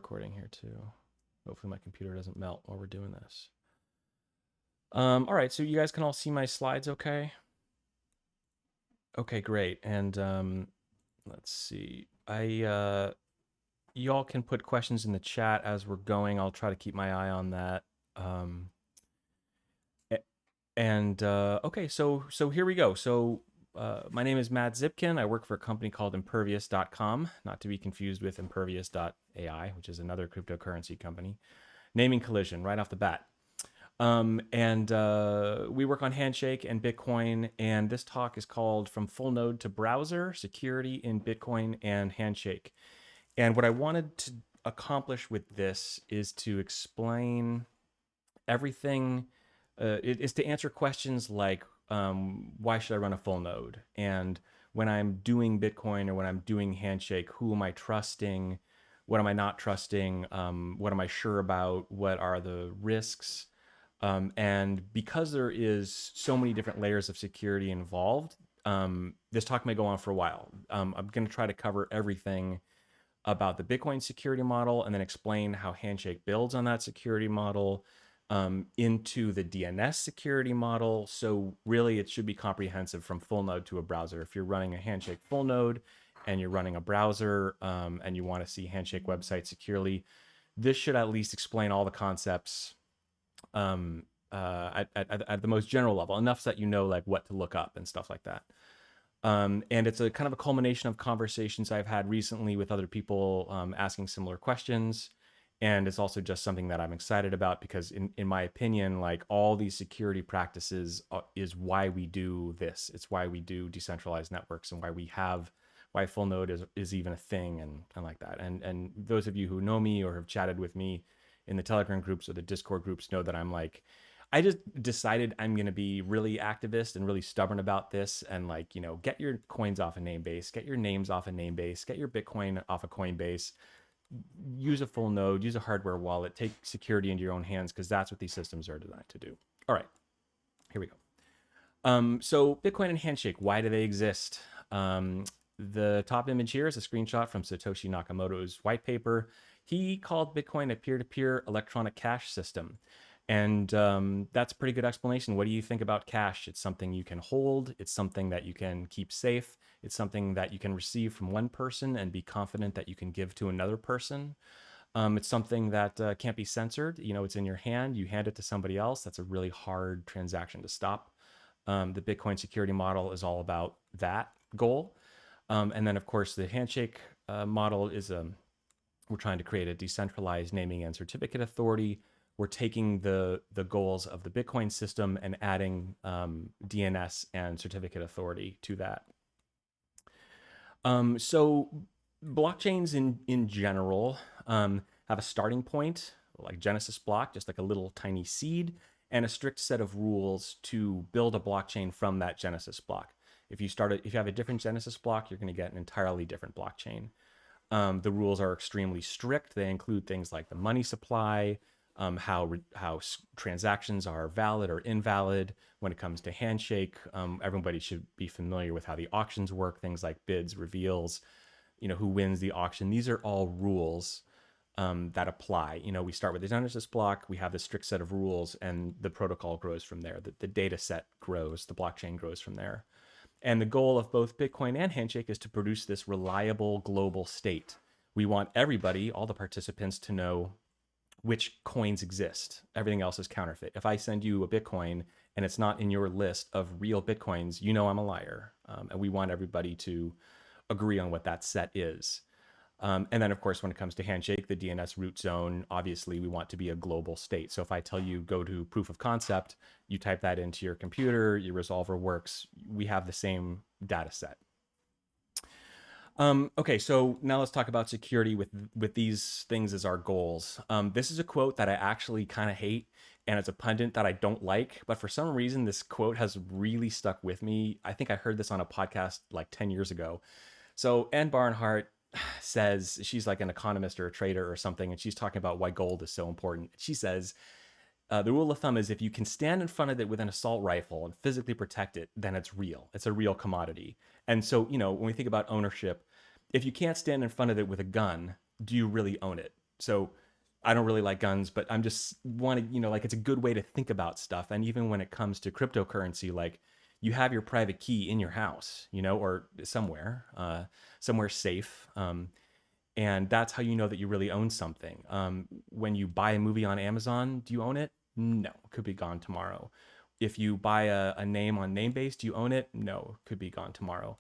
recording here too. Hopefully my computer doesn't melt while we're doing this. All right, so you guys can all see my slides okay? Okay, great. And let's see. You all can put questions in the chat as we're going. I'll try to keep my eye on that. Okay, so here we go. So my name is Matt Zipkin. I work for a company called Impervious.com, not to be confused with Impervious.ai, which is another cryptocurrency company. Naming collision right off the bat. We work on Handshake and Bitcoin, and this talk is called From Full Node to Browser, Security in Bitcoin and Handshake. And what I wanted to accomplish with this is to explain everything. It is to answer questions like, why should I run a full node? And when I'm doing Bitcoin or when I'm doing Handshake, who am I trusting? What am I not trusting? What am I sure about? What are the risks? And because there is so many different layers of security involved, this talk may go on for a while. I'm going to try to cover everything about the Bitcoin security model and then explain how Handshake builds on that security model, into the DNS security model. So really it should be comprehensive from full node to a browser. If you're running a Handshake full node and you're running a browser and you want to see Handshake websites securely, this should at least explain all the concepts at the most general level, enough so that you know like what to look up and stuff like that. And it's a kind of a culmination of conversations I've had recently with other people asking similar questions. And it's also just something that I'm excited about because in my opinion, like all these security practices is why we do this. It's why we do decentralized networks and why full node is even a thing and like that. And those of you who know me or have chatted with me in the Telegram groups or the Discord groups know that I'm like, I just decided I'm going to be really activist and really stubborn about this and like, you know, get your coins off a Namebase, get your names off a Namebase, get your Bitcoin off a Coinbase, use a full node, use a hardware wallet, take security into your own hands because that's what these systems are designed to do. All right, here we go. So Bitcoin and Handshake, why do they exist? The top image here is a screenshot from Satoshi Nakamoto's white paper. He called Bitcoin a peer-to-peer electronic cash system. And that's a pretty good explanation. What do you think about cash? It's something you can hold. It's something that you can keep safe. It's something that you can receive from one person and be confident that you can give to another person. It's something that can't be censored. You know, it's in your hand. You hand it to somebody else. That's a really hard transaction to stop. The Bitcoin security model is all about that goal. And then, of course, the Handshake model is we're trying to create a decentralized naming and certificate authority. We're taking the goals of the Bitcoin system and adding DNS and certificate authority to that. So blockchains in general have a starting point, like Genesis block, just like a little tiny seed, and a strict set of rules to build a blockchain from that Genesis block. If you have a different Genesis block, you're going to get an entirely different blockchain. The rules are extremely strict. They include things like the money supply, how transactions are valid or invalid. When it comes to Handshake, everybody should be familiar with how the auctions work, things like bids, reveals, you know, who wins the auction. These are all rules that apply. You know, we start with the Genesis block, we have this strict set of rules, and the protocol grows from there. The data set grows, the blockchain grows from there. And the goal of both Bitcoin and Handshake is to produce this reliable global state. We want everybody, all the participants, to know which coins exist. Everything else is counterfeit. If I send you a Bitcoin and it's not in your list of real Bitcoins, you know I'm a liar. And we want everybody to agree on what that set is. And then, of course, when it comes to Handshake, the DNS root zone, obviously we want to be a global state. So if I tell you go to proof of concept, you type that into your computer, your resolver works, we have the same data set. Okay, so now let's talk about security with these things as our goals. This is a quote that I actually kind of hate, and it's a pundit that I don't like, but for some reason, this quote has really stuck with me. I think I heard this on a podcast like 10 years ago. So Ann Barnhart says, she's like an economist or a trader or something, and she's talking about why gold is so important. She says, the rule of thumb is if you can stand in front of it with an assault rifle and physically protect it, then it's real. It's a real commodity. And so, you know, when we think about ownership, if you can't stand in front of it with a gun, do you really own it? So I don't really like guns, but I'm just wanting, like it's a good way to think about stuff. And even when it comes to cryptocurrency, like you have your private key in your house, or somewhere safe. And that's how you know that you really own something. When you buy a movie on Amazon, do you own it? No, it could be gone tomorrow. If you buy a name on Namebase, do you own it? No, it could be gone tomorrow.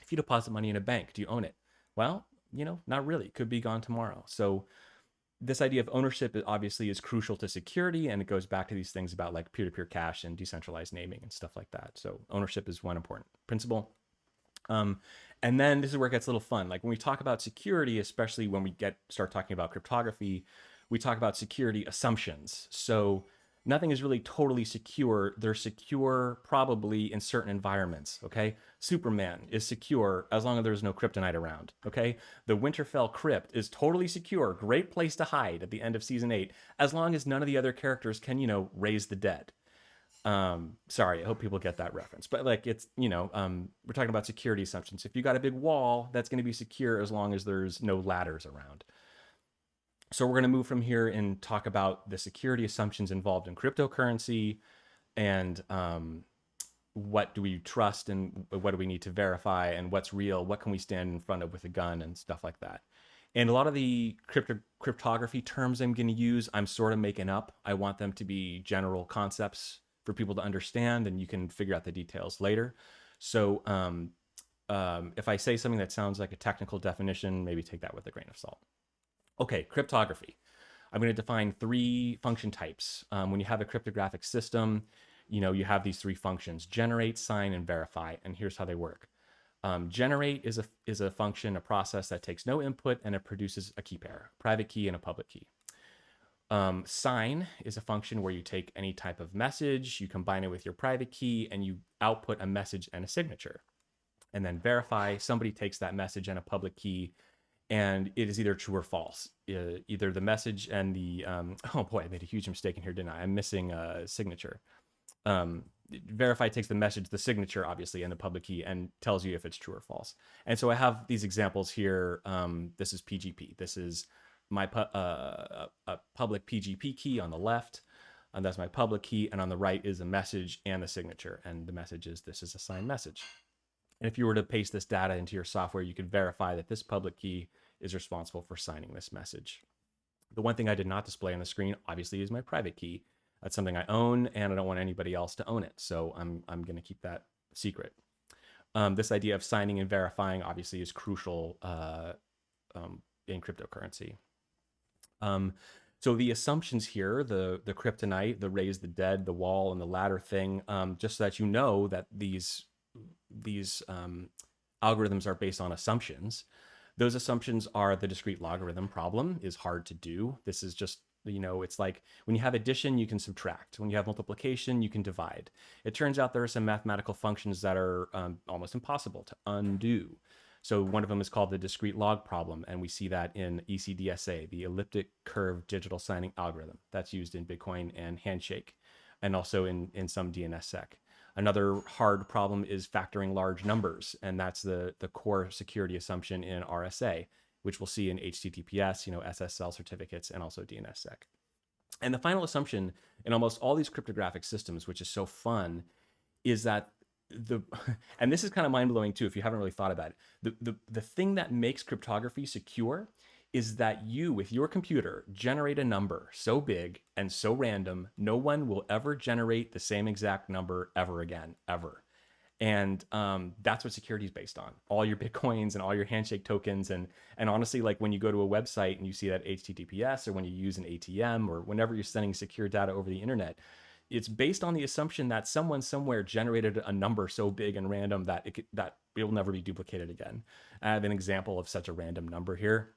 If you deposit money in a bank, do you own it? Well, not really. It could be gone tomorrow. So this idea of ownership obviously is crucial to security, and it goes back to these things about like peer-to-peer cash and decentralized naming and stuff like that. So ownership is one important principle. And then this is where it gets a little fun. Like when we talk about security, especially when we start talking about cryptography, we talk about security assumptions. So nothing is really totally secure. They're secure probably in certain environments, okay? Superman is secure as long as there's no kryptonite around, okay? The Winterfell crypt is totally secure, great place to hide at the end of season 8, as long as none of the other characters can, raise the dead. Sorry, I hope people get that reference. But like it's, we're talking about security assumptions. If you got a big wall, that's going to be secure as long as there's no ladders around. So we're going to move from here and talk about the security assumptions involved in cryptocurrency and what do we trust and what do we need to verify and what's real, what can we stand in front of with a gun and stuff like that. And a lot of the cryptography terms I'm going to use, I'm sort of making up. I want them to be general concepts for people to understand, and you can figure out the details later. So if I say something that sounds like a technical definition, maybe take that with a grain of salt. Okay, cryptography. I'm going to define 3 function types. When you have a cryptographic system, you have these 3 functions: generate, sign, and verify. And here's how they work. Generate is a function, a process that takes no input, and it produces a key pair, a private key and a public key. Sign is a function where you take any type of message, you combine it with your private key, and you output a message and a signature. And then verify, somebody takes that message and a public key, and it is either true or false. Either the message and the, oh boy, I made a huge mistake in here, didn't I? I'm missing a signature. Verify takes the message, the signature, obviously, and the public key, and tells you if it's true or false. And so I have these examples here. This is PGP. This is my a public PGP key on the left, and that's my public key, and on the right is a message and the signature, and the message is this is a signed message. And if you were to paste this data into your software, you could verify that this public key is responsible for signing this message. The one thing I did not display on the screen, obviously, is my private key. That's something I own, and I don't want anybody else to own it, so I'm going to keep that secret. This idea of signing and verifying obviously is crucial in cryptocurrency. So the assumptions here, the kryptonite, the raise the dead, the wall, and the ladder thing, just so that you know that these algorithms are based on assumptions. Those assumptions are the discrete logarithm problem is hard to do. This is just, it's like when you have addition, you can subtract. When you have multiplication, you can divide. It turns out there are some mathematical functions that are almost impossible to undo. So one of them is called the discrete log problem, and we see that in ECDSA, the elliptic curve digital signing algorithm. That's used in Bitcoin and Handshake, and also in some DNSSEC. Another hard problem is factoring large numbers, and that's the core security assumption in RSA, which we'll see in HTTPS, SSL certificates, and also DNSSEC. And the final assumption in almost all these cryptographic systems, which is so fun, is that and this is kind of mind-blowing too if you haven't really thought about it. The thing that makes cryptography secure is that you, with your computer, generate a number so big and so random, no one will ever generate the same exact number ever again, ever. And that's what security is based on. All your Bitcoins and all your handshake tokens. And honestly, like when you go to a website and you see that HTTPS, or when you use an ATM, or whenever you're sending secure data over the internet, it's based on the assumption that someone somewhere generated a number so big and random that it will never be duplicated again. I have an example of such a random number here.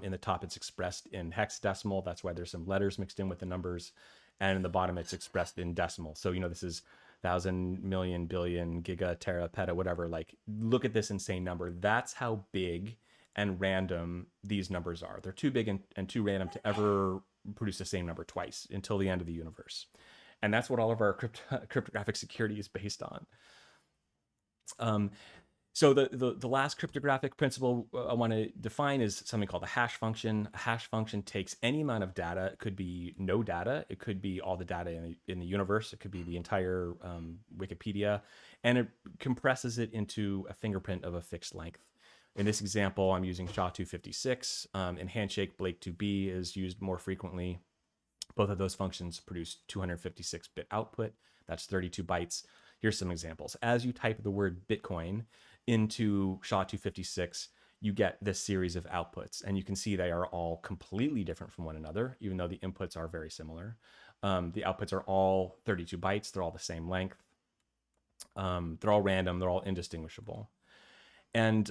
In the top, it's expressed in hexadecimal. That's why there's some letters mixed in with the numbers. And in the bottom, it's expressed in decimal. So, this is 1,000, million, billion, giga, tera, peta, whatever. Like, look at this insane number. That's how big and random these numbers are. They're too big and too random to ever produce the same number twice until the end of the universe. And that's what all of our cryptographic security is based on. So the last cryptographic principle I want to define is something called a hash function. A hash function takes any amount of data. It could be no data. It could be all the data in the universe. It could be the entire Wikipedia, and it compresses it into a fingerprint of a fixed length. In this example, I'm using SHA-256. In Handshake, Blake2B is used more frequently. Both of those functions produce 256-bit output. That's 32 bytes. Here's some examples. As you type the word Bitcoin into SHA-256, you get this series of outputs. And you can see they are all completely different from one another, even though the inputs are very similar. The outputs are all 32 bytes. They're all the same length. They're all random. They're all indistinguishable. And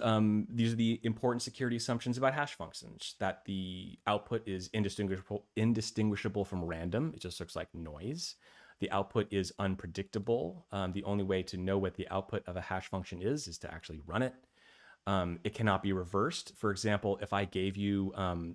these are the important security assumptions about hash functions, that the output is indistinguishable from random. It just looks like noise. The output is unpredictable. The only way to know what the output of a hash function is to actually run it. It cannot be reversed. For example, if I gave you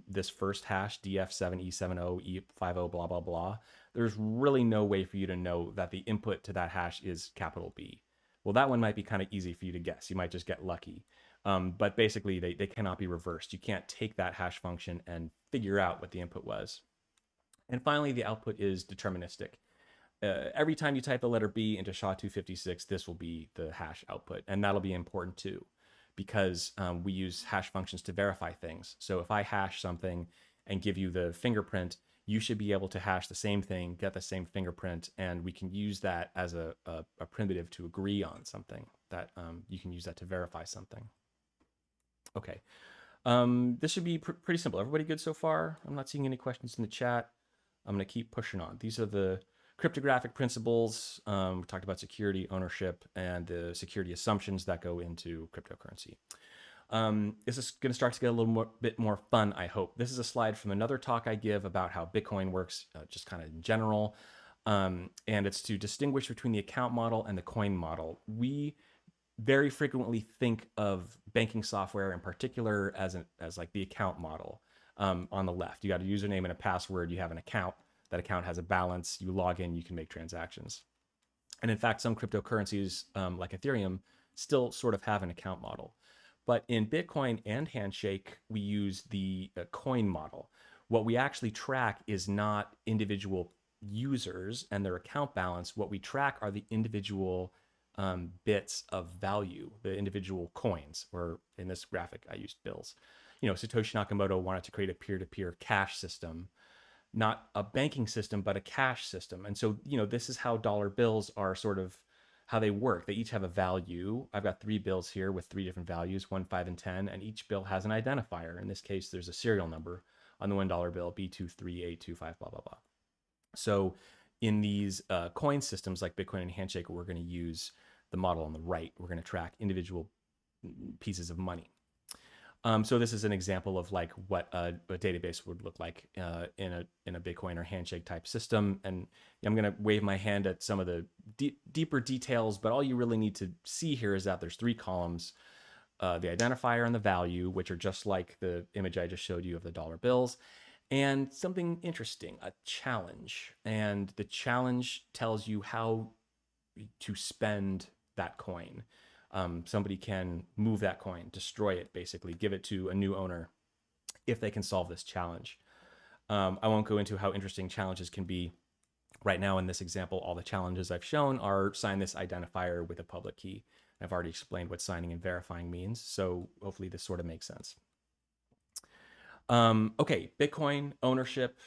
this first hash, DF7E70E50, blah, blah, blah, there's really no way for you to know that the input to that hash is capital B. Well, that one might be kind of easy for you to guess. You might just get lucky. But basically, they cannot be reversed. You can't take that hash function and figure out what the input was. And finally, the output is deterministic. Every time you type the letter B into SHA-256, this will be the hash output. And that'll be important too, because we use hash functions to verify things. So if I hash something and give you the fingerprint, you should be able to hash the same thing, get the same fingerprint, and we can use that as a primitive to agree on something, that you can use that to verify something. Okay, this should be pretty simple. Everybody good so far? I'm not seeing any questions in the chat. I'm gonna keep pushing on. These are the cryptographic principles. We talked about security, ownership, and the security assumptions that go into cryptocurrency. This is going to start to get a little bit more fun, I hope. This is a slide from another talk I give about how Bitcoin works, just kind of in general. And it's to distinguish between the account model and the coin model. We very frequently think of banking software in particular as like the account model. On the left, you got a username and a password. You have an account. That account has a balance. You log in, you can make transactions. And in fact, some cryptocurrencies like Ethereum still sort of have an account model. But in Bitcoin and Handshake, we use the coin model. What we actually track is not individual users and their account balance. What we track are the individual bits of value, the individual coins, or in this graphic, I used bills. You know, Satoshi Nakamoto wanted to create a peer-to-peer cash system, not a banking system, but a cash system. And so, you know, this is how dollar bills are sort of how they work. They each have a value. I've got 3 bills here with 3 different values, 1, 5, and 10, and each bill has an identifier. In this case, there's a serial number on the $1 bill, B23825, blah, blah, blah. So in these coin systems like Bitcoin and Handshake, we're going to use the model on the right. We're going to track individual pieces of money. So this is an example of like what a database would look like in a Bitcoin or Handshake type system. And I'm going to wave my hand at some of the deeper details, but all you really need to see here is that there's 3 columns, the identifier and the value, which are just like the image I just showed you of the dollar bills, and something interesting, a challenge. And the challenge tells you how to spend that coin. Somebody can move that coin, destroy it, basically, give it to a new owner if they can solve this challenge. I won't go into how interesting challenges can be. Right now in this example, all the challenges I've shown are sign this identifier with a public key. I've already explained what signing and verifying means, so hopefully this sort of makes sense. Okay, Bitcoin, ownership,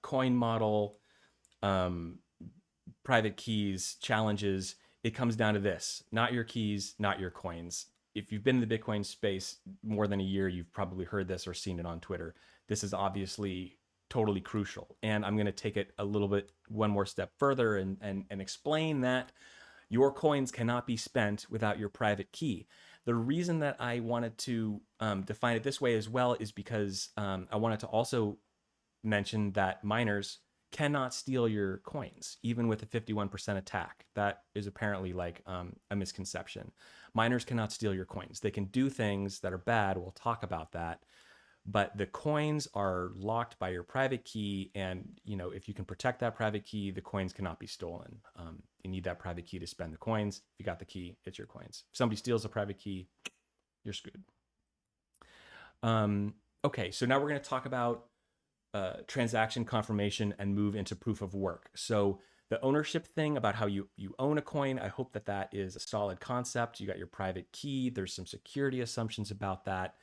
coin model, private keys, challenges. It comes down to this: not your keys, not your coins. If you've been in the Bitcoin space more than a year, you've probably heard this or seen it on Twitter. This is obviously totally crucial. And I'm going to take it a little bit, one more step further and explain that your coins cannot be spent without your private key. The reason that I wanted to define it this way as well is because I wanted to also mention that miners cannot steal your coins, even with a 51% attack. That is apparently like a misconception. Miners cannot steal your coins. They can do things that are bad. We'll talk about that. but the coins are locked by your private key. And, you know, if you can protect that private key, the coins cannot be stolen. You need that private key to spend the coins. If you got the key, it's your coins. If somebody steals the private key, you're screwed. Okay, so now we're going to talk about transaction confirmation and move into proof of work. So the ownership thing about how you own a coin, I hope that that is a solid concept. You got your private key. There's some security assumptions about that.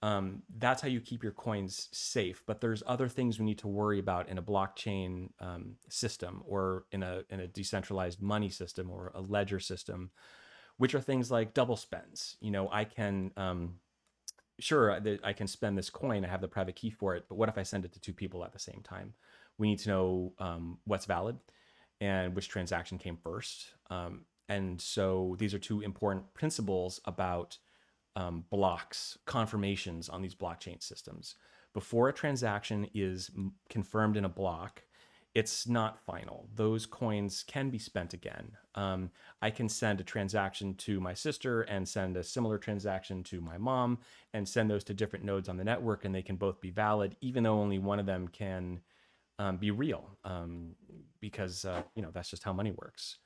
That's how you keep your coins safe. But there's other things we need to worry about in a blockchain system, or in a decentralized money system, or a ledger system, which are things like double spends. You know, I can sure, I can spend this coin. I have the private key for it. But what if I send it to two people at the same time? We need to know what's valid and which transaction came first. And so these are two important principles about blocks, confirmations on these blockchain systems. Before a transaction is confirmed in a block, it's not final. Those coins can be spent again. I can send a transaction to my sister and send a similar transaction to my mom and send those to different nodes on the network, and they can both be valid, even though only one of them can be real, because you know, that's just how money works.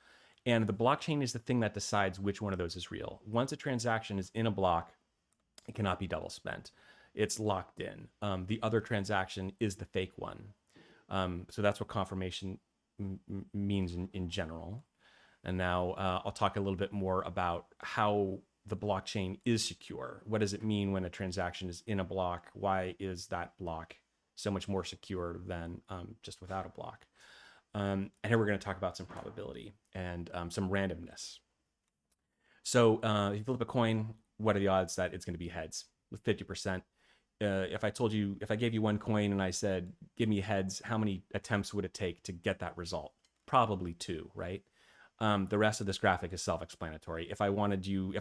And the blockchain is the thing that decides which one of those is real. Once a transaction is in a block, it cannot be double spent. It's locked in. The other transaction is the fake one. So that's what confirmation means in general. And now I'll talk a little bit more about how the blockchain is secure. What does it mean when a transaction is in a block? Why is that block so much more secure than just without a block? And here we're going to talk about some probability and some randomness. So if you flip a coin, what are the odds that it's going to be heads? With 50%. If I gave you one coin and I said, give me heads, how many attempts would it take to get that result? Probably 2, right? The rest of this graphic is self-explanatory. If I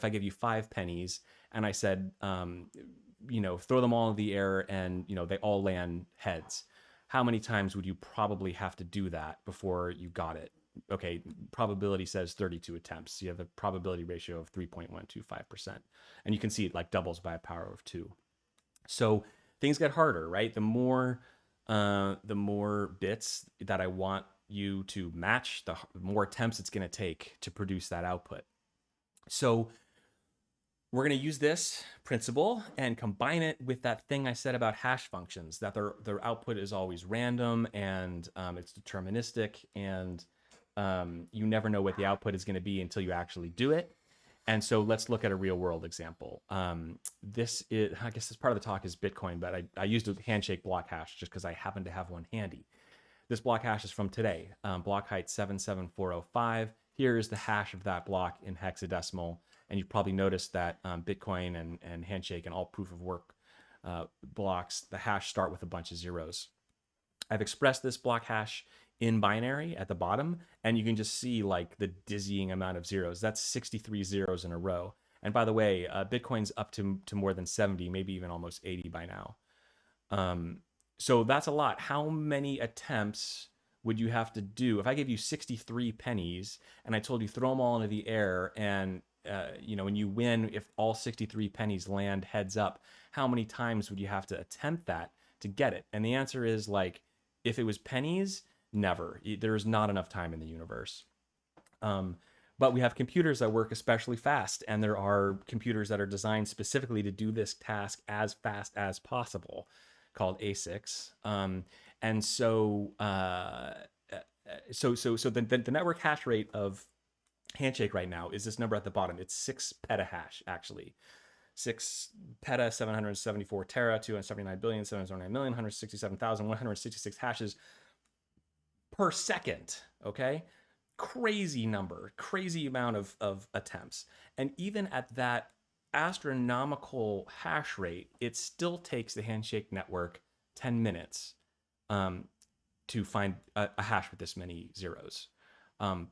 gave you 5 pennies and I said, you know, throw them all in the air and, you know, they all land heads, how many times would you probably have to do that before you got it? Okay, probability says 32 attempts. You have a probability ratio of 3.125%. And you can see it like doubles by a power of 2. So things get harder, right? The more bits that I want you to match, the more attempts it's going to take to produce that output. So we're going to use this principle and combine it with that thing I said about hash functions, that their output is always random and it's deterministic, and you never know what the output is going to be until you actually do it. And so let's look at a real world example. This is, I guess this part of the talk is Bitcoin, but I used a handshake block hash just because I happen to have one handy. This block hash is from today, block height 77405. Here is the hash of that block in hexadecimal. And you've probably noticed that Bitcoin and Handshake and all proof of work blocks, the hash start with a bunch of zeros. I've expressed this block hash in binary at the bottom, and you can just see like the dizzying amount of zeros. That's 63 zeros in a row. And by the way, Bitcoin's up to more than 70, maybe even almost 80 by now. So that's a lot. How many attempts would you have to do? If I gave you 63 pennies and I told you throw them all into the air, and you know, when you win, if all 63 pennies land heads up, how many times would you have to attempt that to get it? And the answer is, like, if it was pennies, never. There's not enough time in the universe. But we have computers that work especially fast, and there are computers that are designed specifically to do this task as fast as possible, called ASICs. And so, the network hash rate of Handshake right now is this number at the bottom. It's 6 petahash, actually. 6 peta, 774 tera, 279,709,167,166 hashes per second, okay? Crazy number, crazy amount of attempts. And even at that astronomical hash rate, it still takes the Handshake network 10 minutes to find a hash with this many zeros.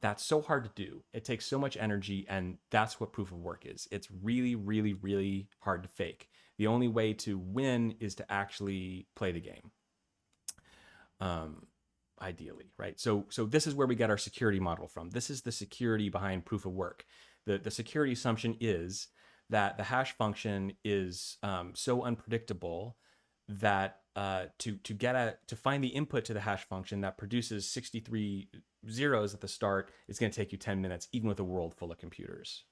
That's so hard to do. It takes so much energy, and that's what proof of work is. It's really, really, really hard to fake. The only way to win is to actually play the game. Ideally, right? So this is where we get our security model from. This is the security behind proof of work. The security assumption is that the hash function is so unpredictable that to find the input to the hash function that produces 63 zeros at the start is going to take you 10 minutes, even with a world full of computers.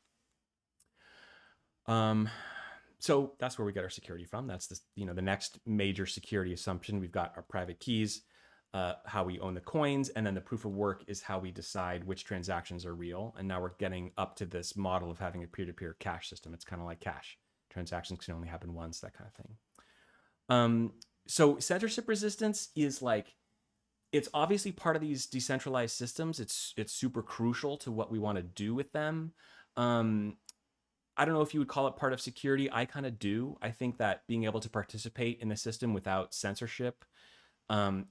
So that's where we get our security from. That's the next major security assumption. We've got our private keys, how we own the coins, and then the proof of work is how we decide which transactions are real. And now we're getting up to this model of having a peer-to-peer cash system. It's kind of like cash. Transactions can only happen once, that kind of thing. So censorship resistance is like, it's obviously part of these decentralized systems. It's super crucial to what we want to do with them. I don't know if you would call it part of security. I kind of do. I think that being able to participate in the system without censorship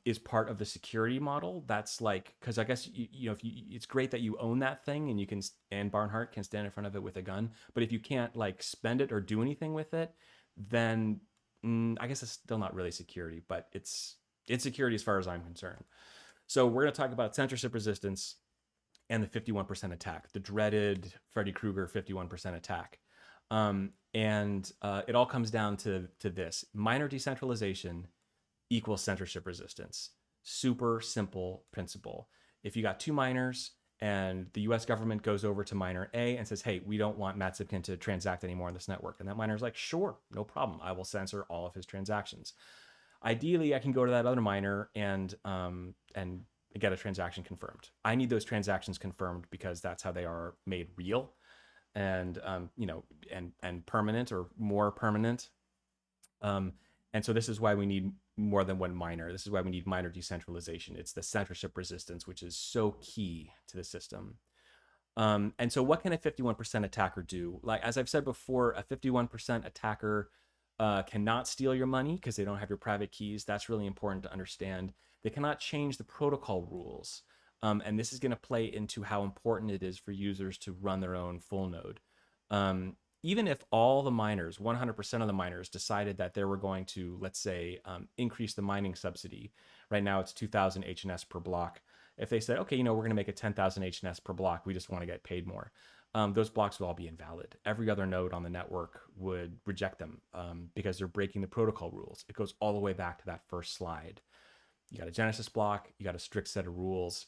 is part of the security model. That's like, because I guess it's great that you own that thing and you can, and Barnhart can stand in front of it with a gun. But if you can't like spend it or do anything with it, then I guess it's still not really security. But it's security as far as I'm concerned. So we're going to talk about censorship resistance and the 51% attack, the dreaded Freddy Krueger 51% attack. And it all comes down to this: miner decentralization equals censorship resistance. Super simple principle. If you got two miners and the US government goes over to miner A and says, hey, we don't want Matt Zipkin to transact anymore on this network. And that miner's like, sure, no problem. I will censor all of his transactions. Ideally, I can go to that other miner and get a transaction confirmed. I need those transactions confirmed because that's how they are made real and and permanent or more permanent. And so this is why we need more than one miner. This is why we need miner decentralization. It's the censorship resistance, which is so key to the system. And so what can a 51% attacker do? Like, as I've said before, a 51% attacker cannot steal your money because they don't have your private keys. That's really important to understand. They cannot change the protocol rules. And this is going to play into how important it is for users to run their own full node. Even if all the miners, 100% of the miners, decided that they were going to, let's say, increase the mining subsidy. Right now it's 2,000 HNS per block. If they said, okay, we're going to make it 10,000 HNS per block, we just want to get paid more. Those blocks would all be invalid. Every other node on the network would reject them because they're breaking the protocol rules. It goes all the way back to that first slide. You got a Genesis block, you got a strict set of rules.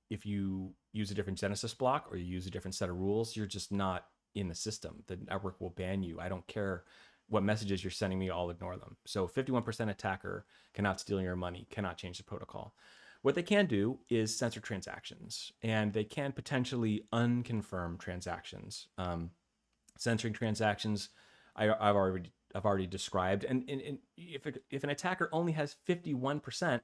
If you use a different Genesis block or you use a different set of rules, you're just not in the system. The network will ban you. I don't care what messages you're sending me, I'll ignore them. So 51% attacker cannot steal your money, cannot change the protocol. What they can do is censor transactions, and they can potentially unconfirm transactions. Censoring transactions, I've already described. And if an attacker only has 51%,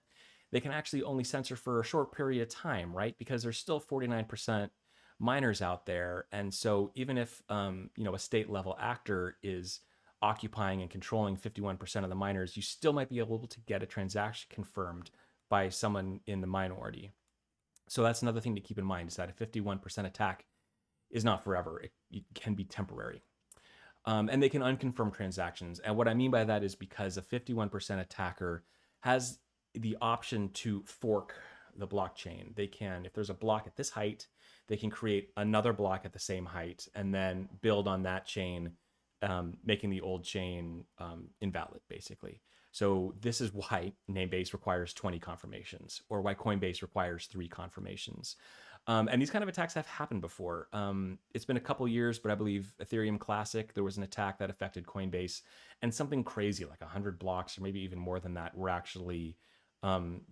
they can actually only censor for a short period of time, right? Because there's still 49% miners out there, and so even if a state level actor is occupying and controlling 51% of the miners, you still might be able to get a transaction confirmed by someone in the minority. So that's another thing to keep in mind, is that a 51% attack is not forever. It can be temporary. And they can unconfirm transactions. And what I mean by that is because a 51% attacker has the option to fork the blockchain. They can, if there's a block at this height, they can create another block at the same height and then build on that chain, making the old chain invalid, basically. So this is why Namebase requires 20 confirmations, or why Coinbase requires 3 confirmations. And these kind of attacks have happened before. It's been a couple years, but I believe Ethereum Classic, there was an attack that affected Coinbase, and something crazy like 100 blocks, or maybe even more than that, were actually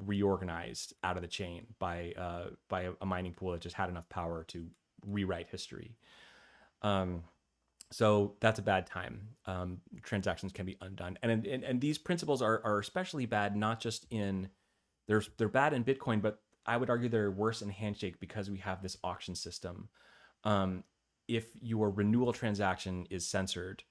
reorganized out of the chain by a mining pool that just had enough power to rewrite history. So that's a bad time. Transactions can be undone, and these principles are especially bad. Not just in they're bad in Bitcoin, but I would argue they're worse in Handshake because we have this auction system. If your renewal transaction is censored,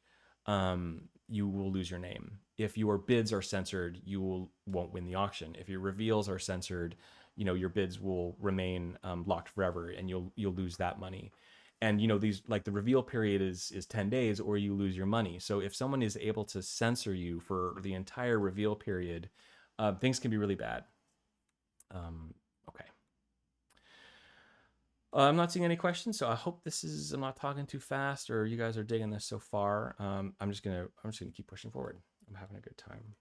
you will lose your name. If your bids are censored, you won't win the auction. If your reveals are censored, your bids will remain locked forever, and you'll lose that money. And these, like, the reveal period is 10 days, or you lose your money. So if someone is able to censor you for the entire reveal period, things can be really bad. Okay. I'm not seeing any questions, so I hope I'm not talking too fast, or you guys are digging this so far. I'm just gonna keep pushing forward. I'm having a good time.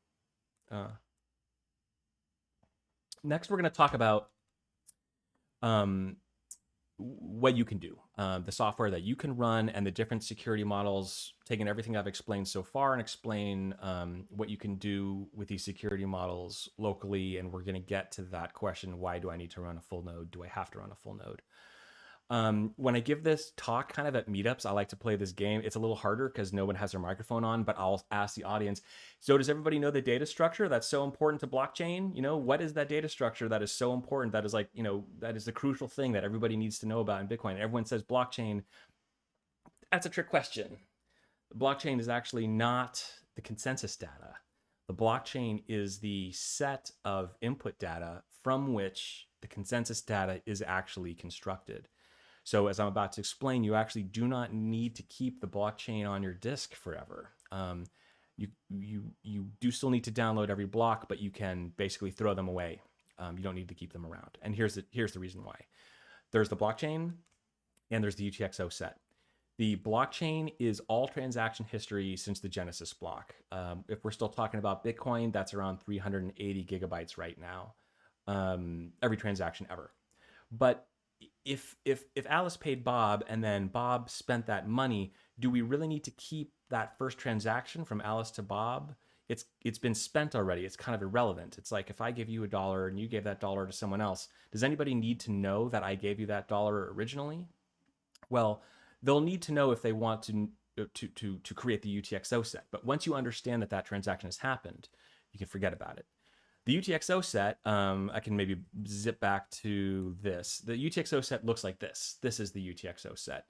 Next, we're going to talk about um, what you can do, the software that you can run, and the different security models, taking everything I've explained so far and explain what you can do with these security models locally. And we're going to get to that question, why do I need to run a full node? Do I have to run a full node? When I give this talk kind of at meetups, I like to play this game. It's a little harder because no one has their microphone on, but I'll ask the audience, so does everybody know the data structure that's so important to blockchain? You know, what is that data structure that is so important, that is like, you know, that is the crucial thing that everybody needs to know about in Bitcoin? Everyone says blockchain. That's a trick question. The blockchain is actually not the consensus data. The blockchain is the set of input data from which the consensus data is actually constructed. So as I'm about to explain, you actually do not need to keep the blockchain on your disk forever. You do still need to download every block, but you can basically throw them away. You don't need to keep them around. And here's the reason why. There's the blockchain and there's the UTXO set. The blockchain is all transaction history since the Genesis block. If we're still talking about Bitcoin, that's around 380 gigabytes right now. Every transaction ever. But if Alice paid Bob and then Bob spent that money, do we really need to keep that first transaction from Alice to Bob? It's been spent already. It's kind of irrelevant. It's like if I give you $1 and you gave that dollar to someone else, does anybody need to know that I gave you that dollar originally? Well, they'll need to know if they want to create the UTXO set. But once you understand that that transaction has happened, you can forget about it. The UTXO set, I can maybe zip back to this. The UTXO set looks like this. This is the UTXO set.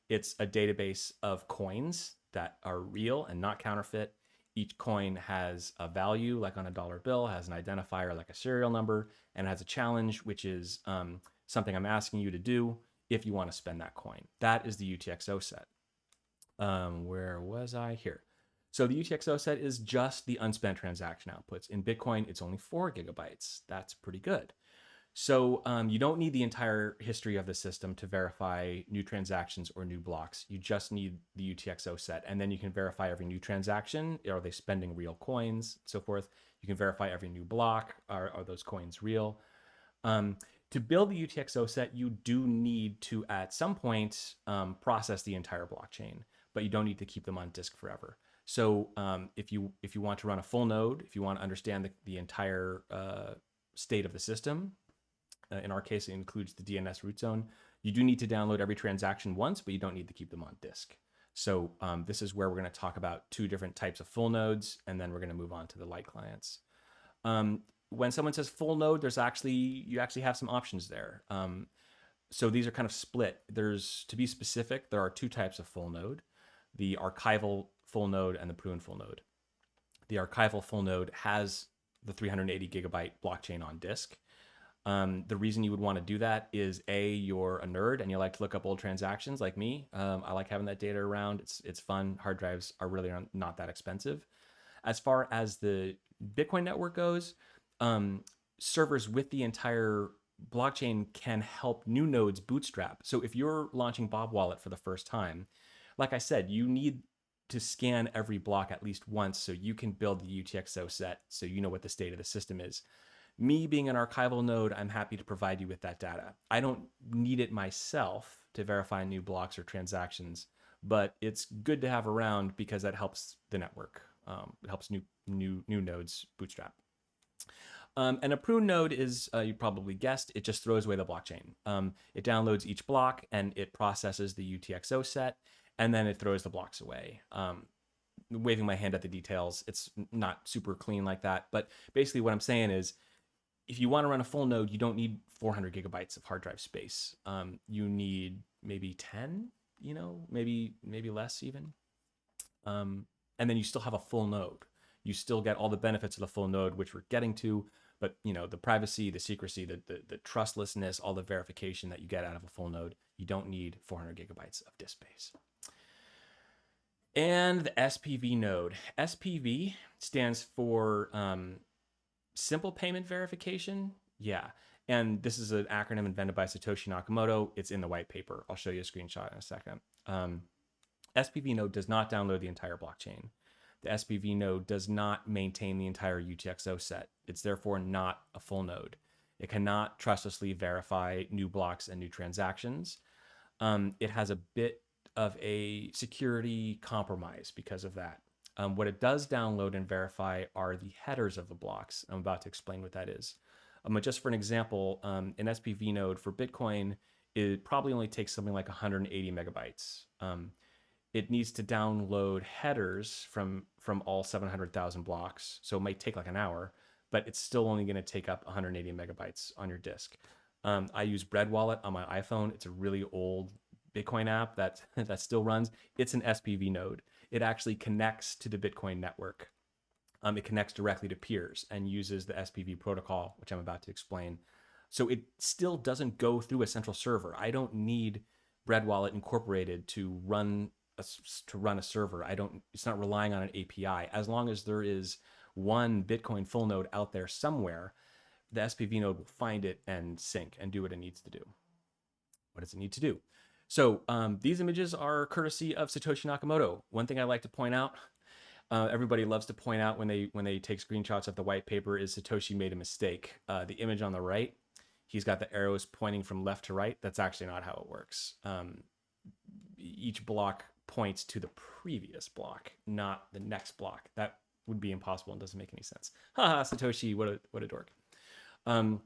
It's a database of coins that are real and not counterfeit. Each coin has a value, like on a dollar bill, has an identifier like a serial number, and has a challenge, which is something I'm asking you to do if you want to spend that coin. That is the UTXO set. Where was I? Here. So the UTXO set is just the unspent transaction outputs. In Bitcoin, it's only 4 gigabytes. That's pretty good. So you don't need the entire history of the system to verify new transactions or new blocks. You just need the UTXO set. And then you can verify every new transaction. Are they spending real coins, so forth. You can verify every new block. Are those coins real? To build the UTXO set, you do need to, at some point, process the entire blockchain, but you don't need to keep them on disk forever. So if you want to run a full node, if you want to understand the entire state of the system, in our case, it includes the DNS root zone, you do need to download every transaction once, but you don't need to keep them on disk. So this is where we're going to talk about 2 different types of full nodes, and then we're going to move on to the light clients. When someone says full node, you actually have some options there. So these are kind of split. To be specific, there are 2 types of full node: the archival full node and the prune full node. The archival full node has the 380 gigabyte blockchain on disk. The reason you would want to do that is you're a nerd and you like to look up old transactions like me. I like having that data around. It's fun. Hard drives are really not that expensive. As far as the Bitcoin network goes, servers with the entire blockchain can help new nodes bootstrap. So if you're launching Bob Wallet for the first time, like I said, you need to scan every block at least once so you can build the UTXO set so you know what the state of the system is. Me being an archival node, I'm happy to provide you with that data. I don't need it myself to verify new blocks or transactions, but it's good to have around because that helps the network. It helps new nodes bootstrap. And a prune node is, you probably guessed, it just throws away the blockchain. It downloads each block and it processes the UTXO set, and then it throws the blocks away. Waving my hand at the details, it's not super clean like that. But basically what I'm saying is, if you want to run a full node, you don't need 400 gigabytes of hard drive space. You need maybe 10, maybe less even. And then you still have a full node. You still get all the benefits of the full node, which we're getting to, but the privacy, the secrecy, the trustlessness, all the verification that you get out of a full node, you don't need 400 gigabytes of disk space. And the SPV node. SPV stands for simple payment verification. Yeah. And this is an acronym invented by Satoshi Nakamoto. It's in the white paper. I'll show you a screenshot in a second. SPV node does not download the entire blockchain. the SPV node does not maintain the entire UTXO set. It's therefore not a full node. It cannot trustlessly verify new blocks and new transactions. It has a bit of a security compromise because of that. What it does download and verify are the headers of the blocks. I'm about to explain what that is. But just for an example, an SPV node for Bitcoin, it probably only takes something like 180 megabytes. It needs to download headers from all 700,000 blocks. So it might take like an hour, but it's still only going to take up 180 megabytes on your disk. I use Bread Wallet on my iPhone. It's a really old Bitcoin app that still runs. It's an SPV node. It actually connects to the Bitcoin network. It connects directly to peers and uses the SPV protocol, which I'm about to explain. So it still doesn't go through a central server. I don't need Bread Wallet incorporated to run a server. It's not relying on an API. As long as there is one Bitcoin full node out there somewhere, the SPV node will find it and sync and do what it needs to do. What does it need to do? So these images are courtesy of Satoshi Nakamoto. One thing I like to point out, everybody loves to point out when they take screenshots of the white paper, is Satoshi made a mistake. The image on the right, he's got the arrows pointing from left to right. That's actually not how it works. Each block points to the previous block, not the next block. That would be impossible and doesn't make any sense. Haha, Satoshi, what a dork. All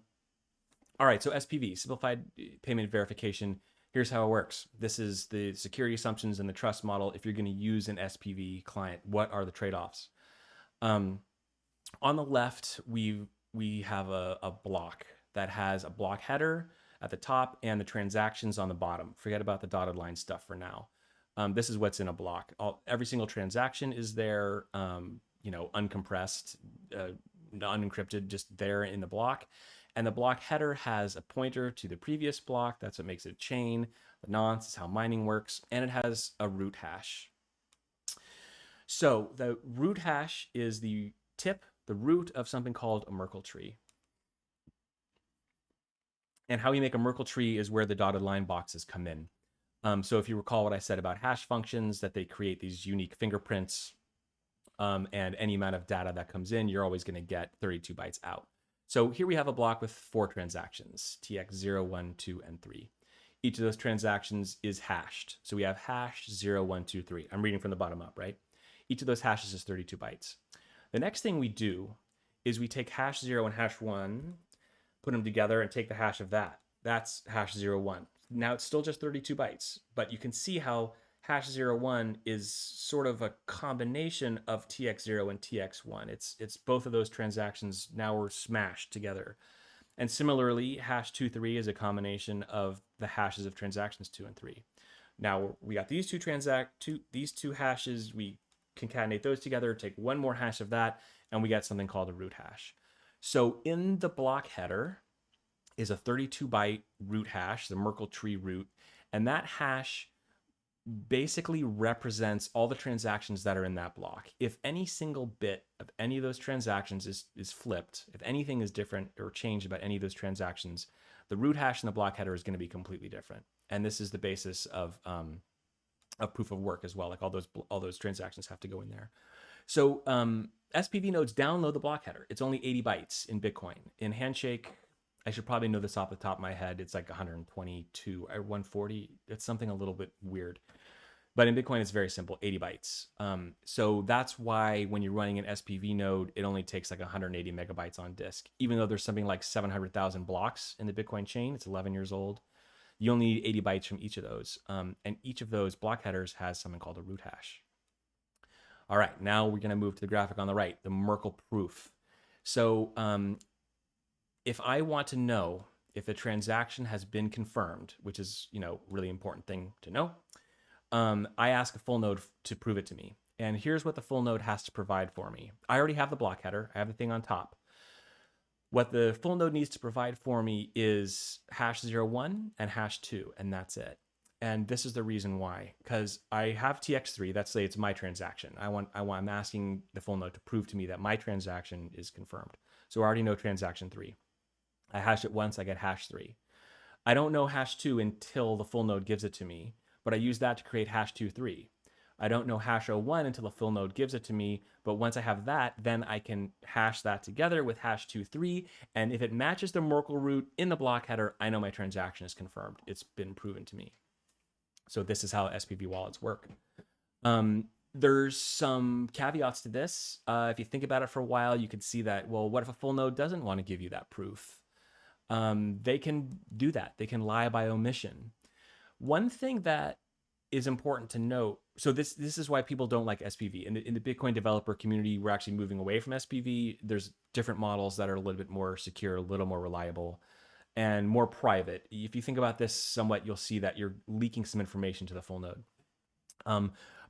right, so SPV, Simplified Payment Verification. Here's how it works. This is the security assumptions and the trust model. If you're going to use an SPV client, what are the trade-offs? On the left, we have a block that has a block header at the top and the transactions on the bottom. Forget about the dotted line stuff for now. This is what's in a block. Every single transaction is there, uncompressed, unencrypted, just there in the block. And the block header has a pointer to the previous block. That's what makes it a chain. The nonce is how mining works. And it has a root hash. So the root hash is the root of something called a Merkle tree. And how we make a Merkle tree is where the dotted line boxes come in. So if you recall what I said about hash functions, that they create these unique fingerprints, and any amount of data that comes in, you're always going to get 32 bytes out. So here we have a block with 4 transactions, TX 0, 1, 2, and 3. Each of those transactions is hashed. So we have hash 0, 1, 2, 3. I'm reading from the bottom up, right? Each of those hashes is 32 bytes. The next thing we do is we take hash 0 and hash 1, put them together, and take the hash of that. That's hash 0, 1. Now it's still just 32 bytes, but you can see how hash 0, 1 is sort of a combination of TX0 and TX1. It's both of those transactions now are smashed together. And similarly, hash 2, 3 is a combination of the hashes of transactions 2 and 3. Now we got these two hashes, we concatenate those together, take one more hash of that, and we get something called a root hash. So in the block header is a 32-byte root hash, the Merkle tree root, and that hash basically represents all the transactions that are in that block. If any single bit of any of those transactions is flipped, if anything is different or changed about any of those transactions, the root hash in the block header is going to be completely different. And this is the basis of proof of work as well. Like all those transactions have to go in there. So SPV nodes download the block header. It's only 80 bytes in Bitcoin. In Handshake, I should probably know this off the top of my head. It's like 122 or 140. It's something a little bit weird. But in Bitcoin, it's very simple, 80 bytes. So that's why when you're running an SPV node, it only takes like 180 megabytes on disk. Even though there's something like 700,000 blocks in the Bitcoin chain, it's 11 years old. You only need 80 bytes from each of those. And each of those block headers has something called a root hash. All right, now we're going to move to the graphic on the right, the Merkle proof. So if I want to know if a transaction has been confirmed, which is, really important thing to know, I ask a full node to prove it to me. And here's what the full node has to provide for me. I already have the block header. I have the thing on top. What the full node needs to provide for me is hash 01 and hash 2, and that's it. And this is the reason why, because I have TX3. Let's say it's my transaction. I'm asking the full node to prove to me that my transaction is confirmed. So I already know transaction 3. I hash it once, I get hash 3. I don't know hash 2 until the full node gives it to me, but I use that to create hash 2, 3. I don't know hash 01 until a full node gives it to me. But once I have that, then I can hash that together with hash 23. And if it matches the Merkle root in the block header, I know my transaction is confirmed. It's been proven to me. So this is how SPV wallets work. There's some caveats to this. If you think about it for a while, you can see that, well, what if a full node doesn't want to give you that proof? They can do that. They can lie by omission. One thing that is important to note, so this is why people don't like SPV. In the Bitcoin developer community, we're actually moving away from SPV. There's different models that are a little bit more secure, a little more reliable, and more private. If you think about this somewhat, you'll see that you're leaking some information to the full node.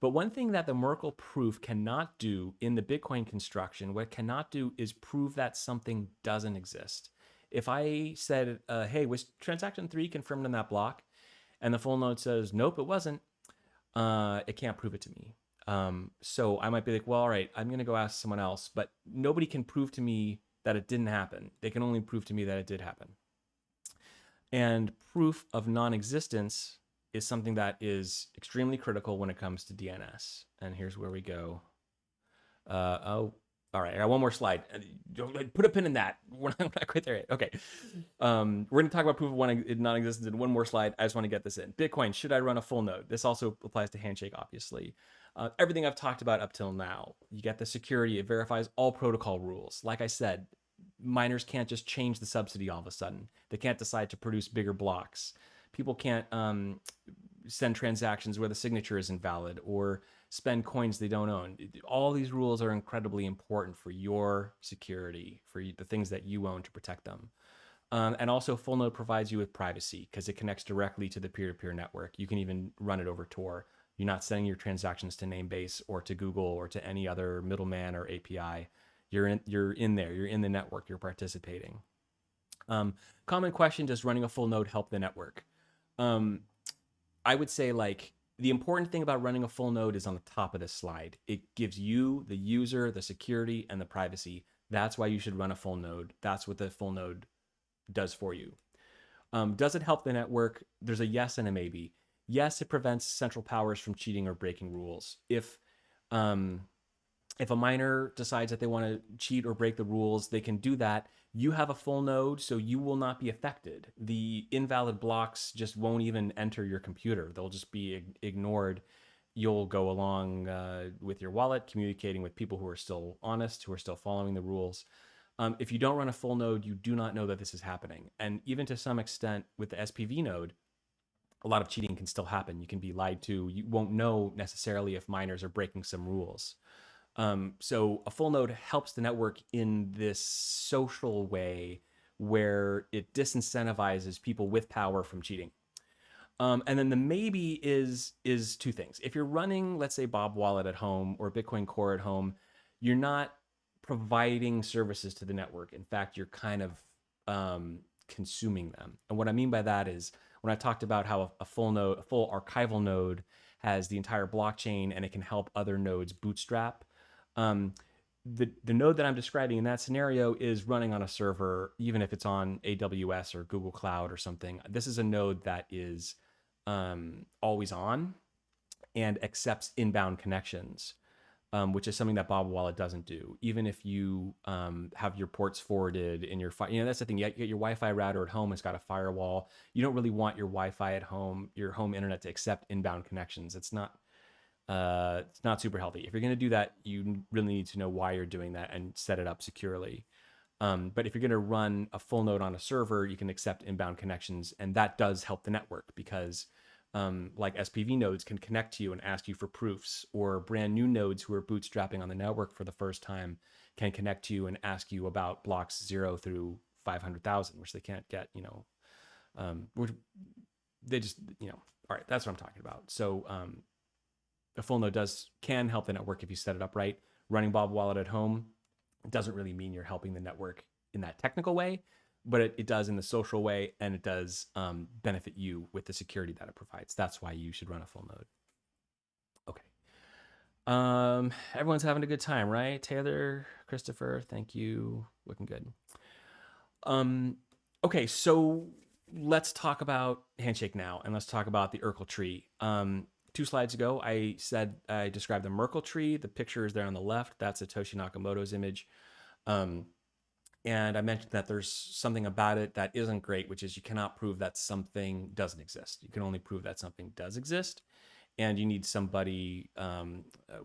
But one thing that the Merkle proof cannot do in the Bitcoin construction, what it cannot do is prove that something doesn't exist. If I said, hey, was transaction 3 confirmed in that block? And the full node says, nope, it wasn't. It can't prove it to me. So I might be like, well, all right, I'm going to go ask someone else. But nobody can prove to me that it didn't happen. They can only prove to me that it did happen. And proof of non-existence is something that is extremely critical when it comes to DNS. And here's where we go. All right, I got one more slide. Put a pin in that. We're not quite there yet. Okay. We're going to talk about proof of non-existence in one more slide. I just want to get this in. Bitcoin, should I run a full node? This also applies to Handshake, obviously. Everything I've talked about up till now. You get the security. It verifies all protocol rules. Like I said, miners can't just change the subsidy all of a sudden. They can't decide to produce bigger blocks. People can't send transactions where the signature is invalid or spend coins they don't own. All these rules are incredibly important for your security, for the things that you own to protect them. And also, full node provides you with privacy because it connects directly to the peer-to-peer network. You can even run it over Tor. You're not sending your transactions to Namebase or to Google or to any other middleman or API. You're in there. You're in the network. You're participating. Common question: does running a full node help the network? I would say, like, the important thing about running a full node is on the top of this slide. It gives you, the user, the security and the privacy. That's why you should run a full node. That's what the full node does for you. Does it help the network? There's a yes and a maybe. Yes, it prevents central powers from cheating or breaking rules. If a miner decides that they want to cheat or break the rules, they can do that. You have a full node, so you will not be affected. The invalid blocks just won't even enter your computer. They'll just be ignored. You'll go along with your wallet, communicating with people who are still honest, who are still following the rules. If you don't run a full node, you do not know that this is happening. And even to some extent with the SPV node, a lot of cheating can still happen. You can be lied to. You won't know necessarily if miners are breaking some rules. So a full node helps the network in this social way where it disincentivizes people with power from cheating. And then the maybe is two things. If you're running, let's say, Bob Wallet at home or Bitcoin Core at home, you're not providing services to the network. In fact, you're kind of consuming them. And what I mean by that is when I talked about how a full archival node has the entire blockchain and it can help other nodes bootstrap. The node that I'm describing in that scenario is running on a server, even if it's on AWS or Google Cloud or something. This is a node that is always on and accepts inbound connections, which is something that Bob Wallet doesn't do. Even if you have your ports forwarded in your, that's the thing. You get your Wi-Fi router at home. It's got a firewall. You don't really want your Wi-Fi at home, your home internet, to accept inbound connections. It's not super healthy. If you're going to do that, you really need to know why you're doing that and set it up securely. But if you're going to run a full node on a server, you can accept inbound connections, and that does help the network because like SPV nodes can connect to you and ask you for proofs, or brand new nodes who are bootstrapping on the network for the first time can connect to you and ask you about blocks 0 through 500,000, which they can't get, which they just, all right, that's what I'm talking about. So a full node can help the network if you set it up right. Running Bob Wallet at home doesn't really mean you're helping the network in that technical way, but it does in the social way, and it does benefit you with the security that it provides. That's why you should run a full node. Okay. Everyone's having a good time, right? Taylor, Christopher, thank you. Looking good. Okay, so let's talk about Handshake now, and let's talk about the Urkel tree. 2 slides ago, I said I described the Merkle tree. The picture is there on the left. That's Satoshi Nakamoto's image. Um, and I mentioned that there's something about it that isn't great, which is you cannot prove that something doesn't exist. You can only prove that something does exist, and you need somebody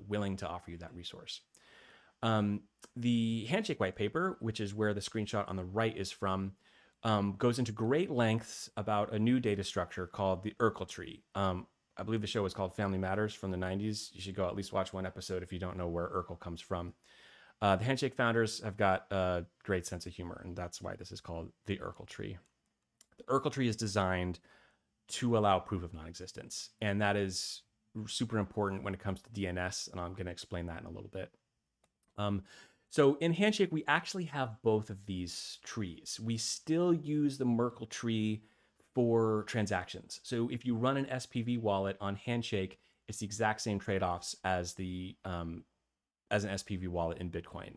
willing to offer you that resource. The Handshake white paper, which is where the screenshot on the right is from, goes into great lengths about a new data structure called the Urkel tree. I believe the show was called Family Matters from the 90s. You should go at least watch one episode if you don't know where Urkel comes from. The Handshake founders have got a great sense of humor, and that's why this is called the Urkel tree. The Urkel tree is designed to allow proof of non-existence, and that is super important when it comes to DNS, and I'm going to explain that in a little bit. So in Handshake, we actually have both of these trees. We still use the Merkle tree for transactions. So if you run an SPV wallet on Handshake, it's the exact same trade-offs as as an SPV wallet in Bitcoin.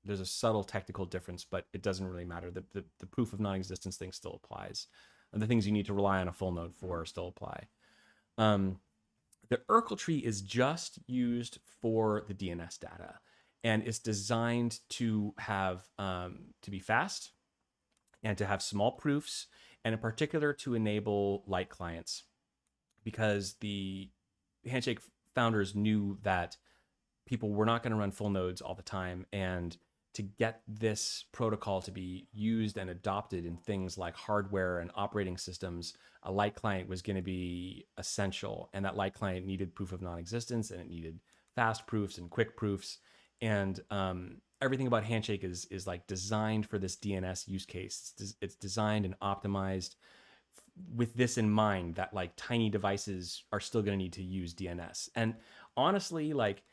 There's a subtle technical difference, but it doesn't really matter. The proof of non-existence thing still applies. And the things you need to rely on a full node for still apply. The Urkel tree is just used for the DNS data, and it's designed to have to be fast and to have small proofs, and in particular to enable light clients, because the Handshake founders knew that people were not going to run full nodes all the time, and to get this protocol to be used and adopted in things like hardware and operating systems, a light client was going to be essential, and that light client needed proof of non-existence, and it needed fast proofs and quick proofs, and everything about Handshake is like designed for this DNS use case. It's designed and optimized with this in mind, that like tiny devices are still going to need to use DNS. And honestly, like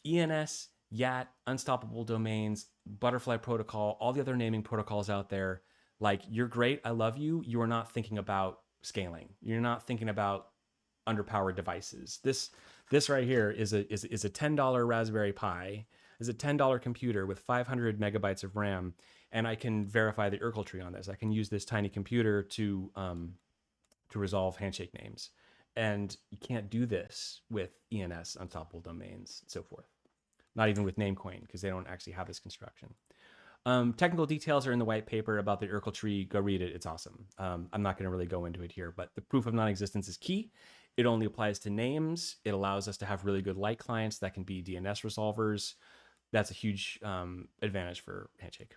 ENS, YAT, Unstoppable Domains, Butterfly Protocol, all the other naming protocols out there, like, you're great, I love you. You are not thinking about scaling. You're not thinking about underpowered devices. This right here is a $10 Raspberry Pi, is a $10 computer with 500 megabytes of RAM, and I can verify the Urkel tree on this. I can use this tiny computer to resolve Handshake names. And you can't do this with ENS, Unstoppable Domains, and so forth. Not even with Namecoin, because they don't actually have this construction. Technical details are in the white paper about the Urkel tree. Go read it. It's awesome. I'm not going to really go into it here, but the proof of non-existence is key. It only applies to names. It allows us to have really good light clients that can be DNS resolvers. That's a huge advantage for Handshake.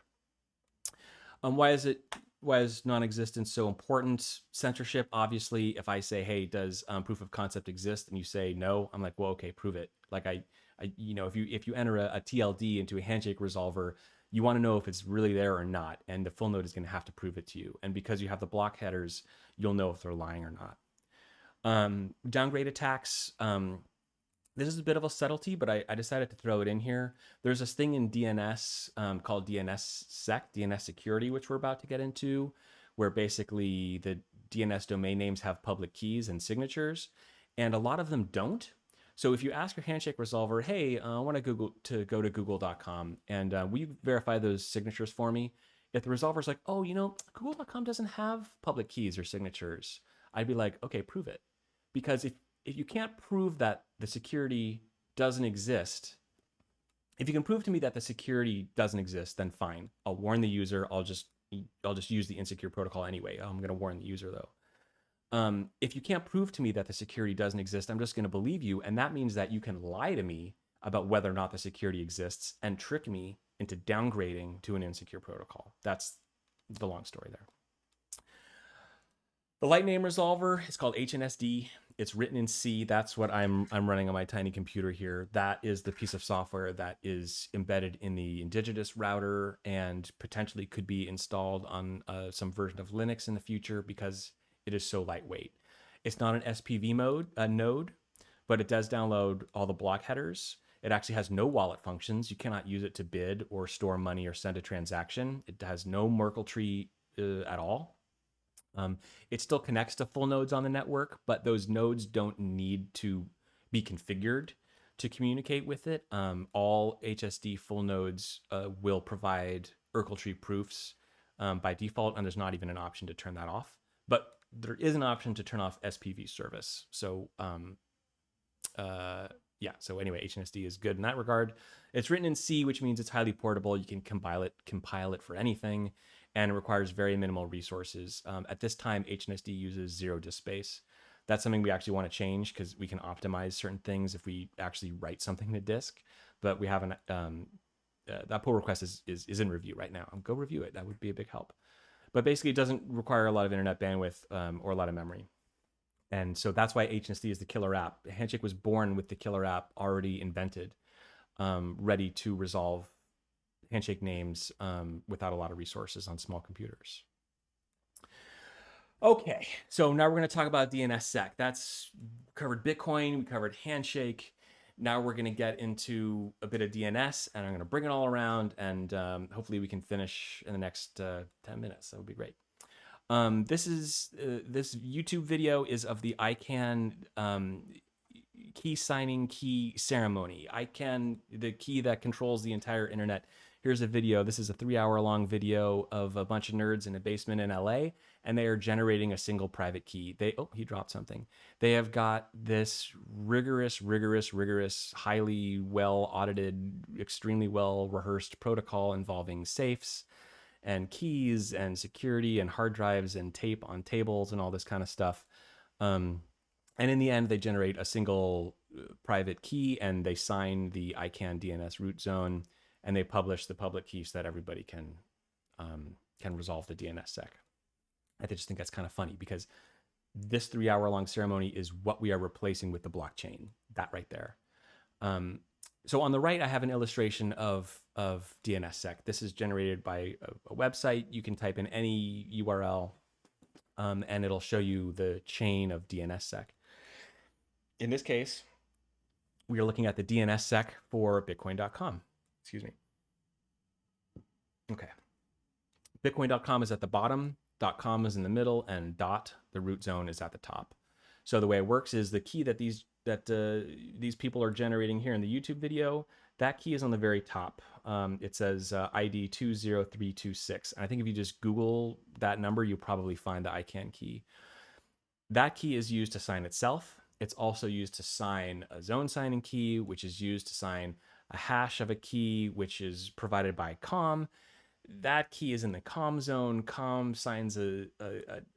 Why is non-existence so important? Censorship, obviously. If I say, hey, does proof of concept exist, and you say no, I'm like, well, okay, prove it. Like if you enter a TLD into a Handshake resolver, you want to know if it's really there or not, and the full node is going to have to prove it to you. And because you have the block headers, you'll know if they're lying or not. Downgrade attacks. This is a bit of a subtlety, but I decided to throw it in here. There's this thing in DNS called DNSSEC, DNS security, which we're about to get into, where basically the DNS domain names have public keys and signatures, and a lot of them don't. So if you ask your Handshake resolver, hey, I want to go to google.com, and will you verify those signatures for me? If the resolver's like, oh, google.com doesn't have public keys or signatures, I'd be like, okay, prove it. Because if you can't prove that the security doesn't exist, if you can prove to me that the security doesn't exist, then fine. I'll warn the user. I'll just use the insecure protocol anyway. I'm going to warn the user though. If you can't prove to me that the security doesn't exist, I'm just going to believe you. And that means that you can lie to me about whether or not the security exists and trick me into downgrading to an insecure protocol. That's the long story there. The light name resolver is called HNSD. It's written in C. That's what I'm running on my tiny computer here. That is the piece of software that is embedded in the indigenous router and potentially could be installed on some version of Linux in the future because it is so lightweight. It's not an SPV node, but it does download all the block headers. It actually has no wallet functions. You cannot use it to bid or store money or send a transaction. It has no Merkle tree at all. It still connects to full nodes on the network, but those nodes don't need to be configured to communicate with it. All HSD full nodes will provide Urkel tree proofs by default, and there's not even an option to turn that off. But there is an option to turn off SPV service. So Yeah, so anyway, HNSD is good in that regard. It's written in C, which means it's highly portable. You can compile it for anything, and it requires very minimal resources. At this time, HNSD uses 0 disk space. That's something we actually want to change because we can optimize certain things if we actually write something to disk, but we haven't. That pull request is in review right now. Go review it. That would be a big help. But basically, it doesn't require a lot of internet bandwidth or a lot of memory. And so that's why HNSD is the killer app. Handshake was born with the killer app already invented, ready to resolve handshake names without a lot of resources on small computers. Okay, so now we're going to talk about DNSSEC. That's covered Bitcoin, we covered Handshake. Now we're going to get into a bit of DNS, and I'm going to bring it all around, and hopefully we can finish in the next 10 minutes. That would be great. This YouTube video is of the ICANN key signing key ceremony. ICANN, the key that controls the entire internet. Here's a video. This is a 3-hour-long video of a bunch of nerds in a basement in LA, and they are generating a single private key. He dropped something. They have got this rigorous, highly well audited, extremely well rehearsed protocol involving safes and keys and security and hard drives and tape on tables and all this kind of stuff. And in the end, they generate a single private key, and they sign the ICANN DNS root zone, and they publish the public key so that everybody can resolve the DNSSEC. I just think that's kind of funny because this 3-hour-long ceremony is what we are replacing with the blockchain. That right there. So on the right, I have an illustration of DNSSEC. This is generated by a website. You can type in any URL, and it'll show you the chain of DNSSEC. In this case, we are looking at the DNSSEC for Bitcoin.com. Excuse me. Okay. Bitcoin.com is at the bottom, .com is in the middle, and the root zone is at the top. So the way it works is the key that these people are generating here in the YouTube video, that key is on the very top. It says ID 20326. And I think if you just Google that number, you'll probably find the ICANN key. That key is used to sign itself. It's also used to sign a zone signing key, which is used to sign a hash of a key, which is provided by COM. That key is in the COM zone. COM signs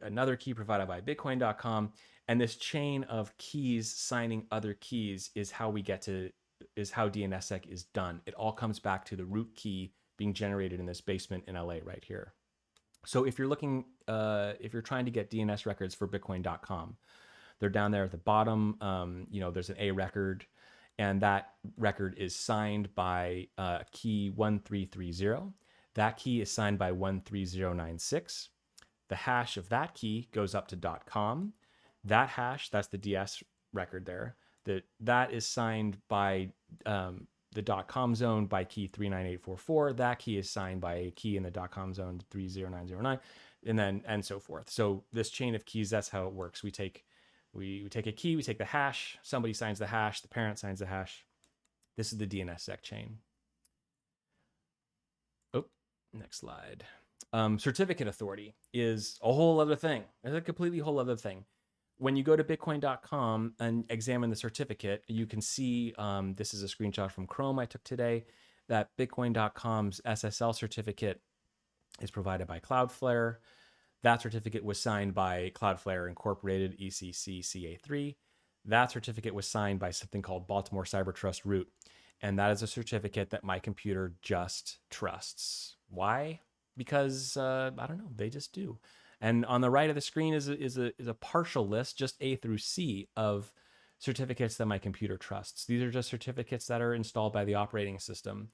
another key provided by Bitcoin.com. And this chain of keys signing other keys is how DNSSEC is done. It all comes back to the root key being generated in this basement in LA right here. So if you're looking, if you're trying to get DNS records for Bitcoin.com, they're down there at the bottom. There's an A record, and that record is signed by key 1330. That key is signed by 13096. The hash of that key goes up to .com. That hash, that's the DS record there, that is signed by the .com zone by key 39844. That key is signed by a key in the .com zone 30909, and so forth. So this chain of keys, that's how it works. We take a key, we take the hash, somebody signs the hash, the parent signs the hash. This is the DNSSEC chain. Oh, next slide. Certificate authority is a whole other thing. It's a completely whole other thing. When you go to Bitcoin.com and examine the certificate, you can see, this is a screenshot from Chrome I took today, that Bitcoin.com's SSL certificate is provided by Cloudflare. That certificate was signed by Cloudflare Incorporated, ECC CA3. That certificate was signed by something called Baltimore Cybertrust Root. And that is a certificate that my computer just trusts. Why? Because, I don't know, they just do. And on the right of the screen is a partial list, just A through C, of certificates that my computer trusts. These are just certificates that are installed by the operating system.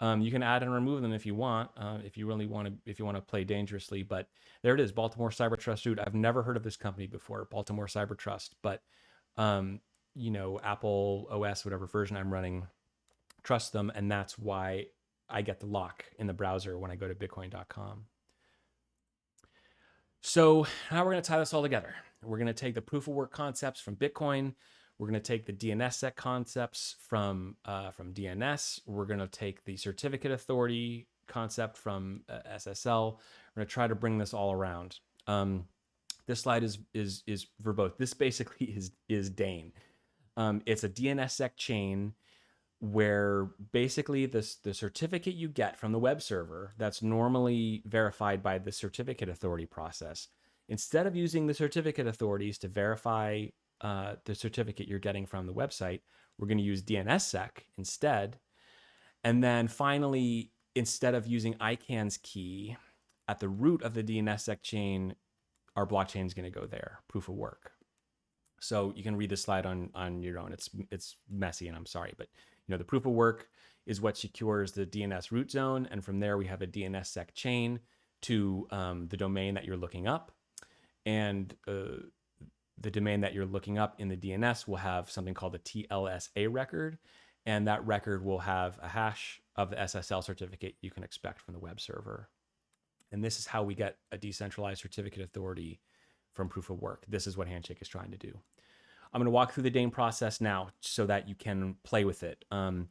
You can add and remove them if you want, if you want to play dangerously. But there it is, Baltimore Cybertrust Root. I've never heard of this company before, Baltimore Cybertrust. But Apple OS, whatever version I'm running, trusts them, and that's why I get the lock in the browser when I go to Bitcoin.com. So now we're going to tie this all together. We're going to take the proof of work concepts from Bitcoin. We're going to take the DNSSEC concepts from DNS. We're going to take the certificate authority concept from SSL. We're going to try to bring this all around. This slide is for both. This basically is Dane. It's a DNSSEC chain where basically the certificate you get from the web server that's normally verified by the certificate authority process, instead of using the certificate authorities to verify the certificate you're getting from the website, we're going to use DNSSEC instead. And then finally, instead of using ICANN's key at the root of the DNSSEC chain, our blockchain is going to go there, proof of work. So you can read this slide on your own. It's messy, and I'm sorry, but the proof of work is what secures the DNS root zone, and from there we have a DNSSEC chain to the domain that you're looking up, and the domain that you're looking up in the DNS will have something called the TLSA record, and that record will have a hash of the SSL certificate you can expect from the web server. And this is how we get a decentralized certificate authority from proof of work. This is what Handshake is trying to do. I'm going to walk through the Dane process now so that you can play with it and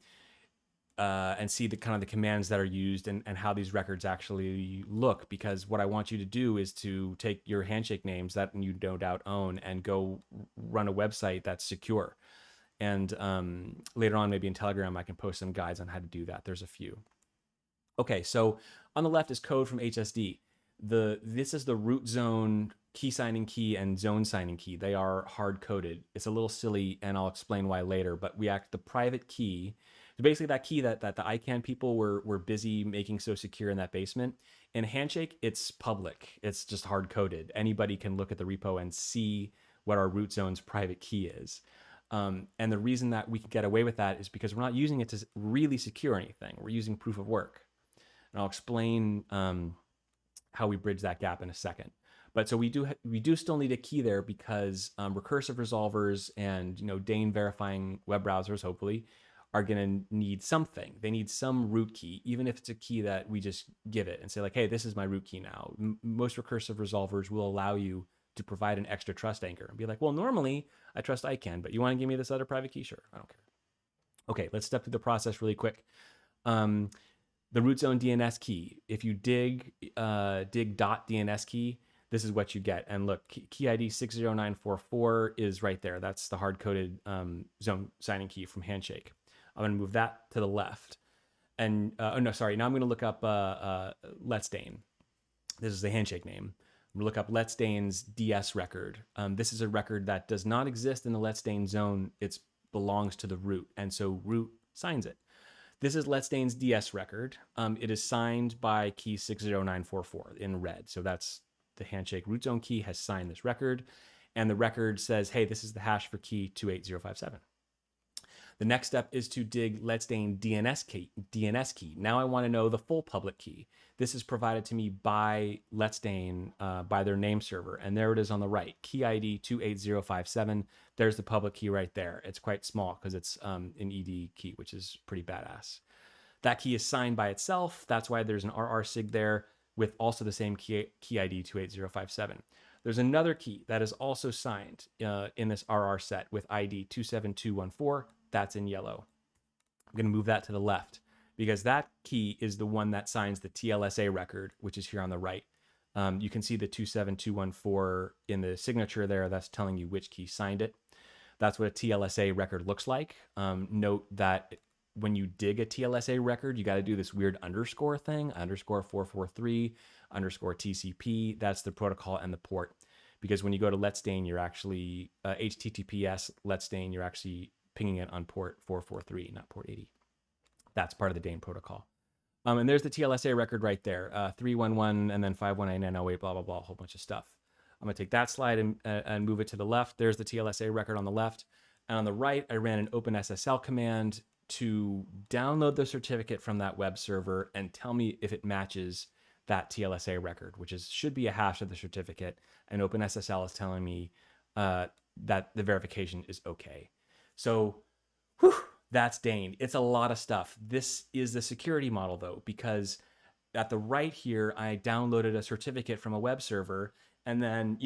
see the kind of the commands that are used and how these records actually look. Because what I want you to do is to take your Handshake names that you no doubt own and go run a website that's secure. And later on, maybe in Telegram, I can post some guides on how to do that. There's a few. Okay, so on the left is code from HSD. This is the root zone key signing key and zone signing key. They are hard coded. It's a little silly, and I'll explain why later. But the private key, basically that key that the ICANN people were busy making so secure in that basement. In Handshake, it's public. It's just hard coded. Anybody can look at the repo and see what our root zone's private key is. And the reason that we can get away with that is because we're not using it to really secure anything. We're using proof of work. And I'll explain how we bridge that gap in a second. But so we do still need a key there because recursive resolvers and Dane verifying web browsers hopefully are going to need something. They need some root key, even if it's a key that we just give it and say like, hey, this is my root key now. Most recursive resolvers will allow you to provide an extra trust anchor and be like, well, normally I trust ICANN, but you want to give me this other private key? Sure, I don't care. Okay, let's step through the process really quick. The root zone DNS key. If you dig .dns key, this is what you get. And look, key ID 60944 is right there. That's the hard-coded zone signing key from Handshake. I'm going to move that to the left. And, now I'm going to look up Let's Dane. This is the Handshake name. I'm going to look up Let's Dane's DS record. This is a record that does not exist in the Let's Dane zone. It belongs to the root, and so root signs it. This is Let's Dane's DS record. It is signed by key 60944 in red. So that's the Handshake root zone key has signed this record. And the record says, hey, this is the hash for key 28057. The next step is to dig Let's Dane DNS key. Now I want to know the full public key. This is provided to me by Let's Dane, by their name server. And there it is on the right, key ID 28057. There's the public key right there. It's quite small because it's an ED key, which is pretty badass. That key is signed by itself. That's why there's an RR-sig there with also the same key ID 28057. There's another key that is also signed in this RR set with ID 27214. That's in yellow. I'm going to move that to the left because that key is the one that signs the TLSA record, which is here on the right. You can see the 27214 in the signature there. That's telling you which key signed it. That's what a TLSA record looks like. Note that when you dig a TLSA record, you got to do this weird underscore thing, underscore 443, underscore TCP. That's the protocol and the port. Because when you go to Let's Dane, you're actually HTTPS Let's Dane, you're actually pinging it on port 443, not port 80. That's part of the Dane protocol. And there's the TLSA record right there, 311 and then 519.908, blah, blah, blah, a whole bunch of stuff. I'm going to take that slide and move it to the left. There's the TLSA record on the left. And on the right, I ran an OpenSSL command to download the certificate from that web server and tell me if it matches that TLSA record, which should be a hash of the certificate. And OpenSSL is telling me that the verification is okay. So that's Dane. It's a lot of stuff. This is the security model, though, because at the right here, I downloaded a certificate from a web server and then,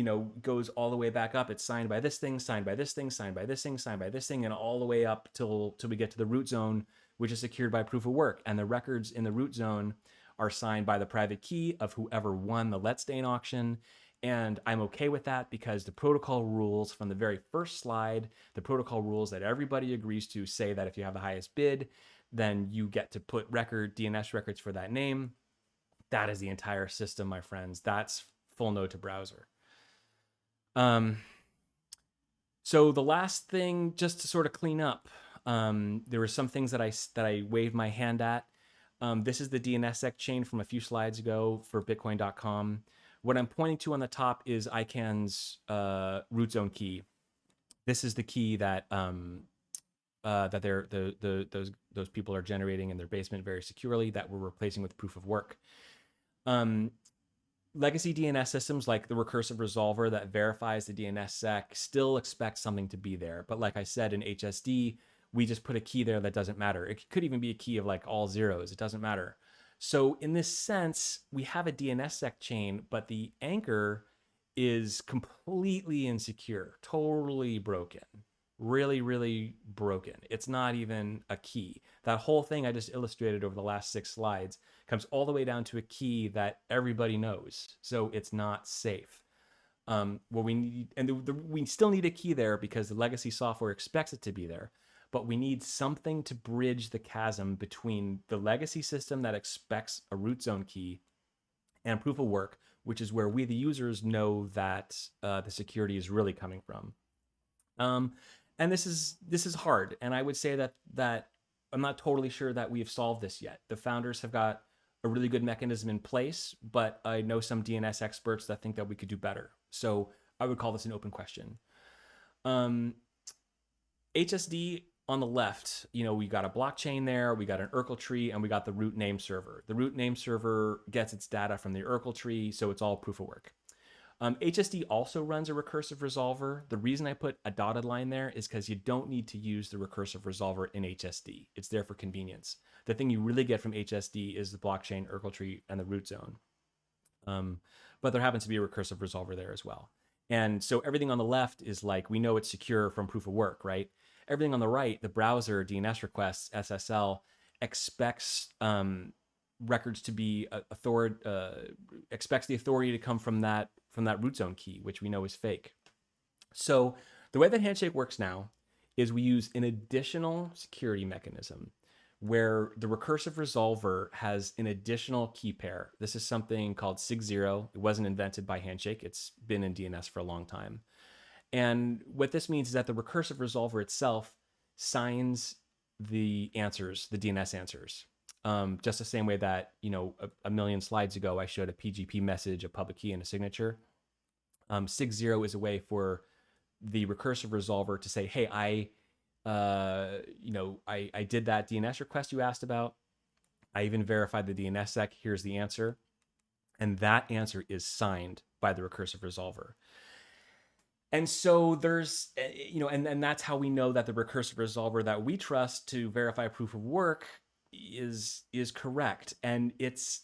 goes all the way back up. It's signed by this thing, signed by this thing, signed by this thing, signed by this thing, and all the way up till we get to the root zone, which is secured by proof of work. And the records in the root zone are signed by the private key of whoever won the Let's Dane auction. And I'm okay with that because the protocol rules from the very first slide, the protocol rules that everybody agrees to say that if you have the highest bid, then you get to put DNS records for that name. That is the entire system, my friends. That's full node to browser. So the last thing, just to sort of clean up, there were some things that I waved my hand at. This is the DNSSEC chain from a few slides ago for Bitcoin.com. What I'm pointing to on the top is ICANN's root zone key. This is the key that that those people are generating in their basement very securely, that we're replacing with proof of work. Legacy DNS systems like the recursive resolver that verifies the DNSSEC still expect something to be there. But like I said, in HSD, we just put a key there that doesn't matter. It could even be a key of like all zeros. It doesn't matter. So in this sense, we have a DNSSEC chain, but the anchor is completely insecure, totally broken, really, really broken. It's not even a key. That whole thing I just illustrated over the last 6 slides comes all the way down to a key that everybody knows. So it's not safe. What we need, and we still need a key there because the legacy software expects it to be there, but we need something to bridge the chasm between the legacy system that expects a root zone key and proof of work, which is where we, the users, know that the security is really coming from. And this is hard, and I would say that I'm not totally sure that we have solved this yet. The founders have got a really good mechanism in place, but I know some DNS experts that think that we could do better. So I would call this an open question. HSD on the left, we got a blockchain there, we got an Urkel tree, and we got the root name server. The root name server gets its data from the Urkel tree, so it's all proof of work. HSD also runs a recursive resolver. The reason I put a dotted line there is because you don't need to use the recursive resolver in HSD. It's there for convenience. The thing you really get from HSD is the blockchain, Urkel tree, and the root zone. But there happens to be a recursive resolver there as well. And so everything on the left is like, we know it's secure from proof of work, right? Everything on the right, the browser, DNS requests, SSL, expects records to be expects the authority to come from that root zone key, which we know is fake. So the way that Handshake works now is we use an additional security mechanism where the recursive resolver has an additional key pair. This is something called SIG0. It wasn't invented by Handshake. It's been in DNS for a long time. And what this means is that the recursive resolver itself signs the answers, the DNS answers. Just the same way that, a million slides ago, I showed a PGP message, a public key, and a signature. SIG0 is a way for the recursive resolver to say, hey, I did that DNS request you asked about. I even verified the DNSSEC. Here's the answer. And that answer is signed by the recursive resolver. And so there's, and that's how we know that the recursive resolver that we trust to verify proof of work is correct. And it's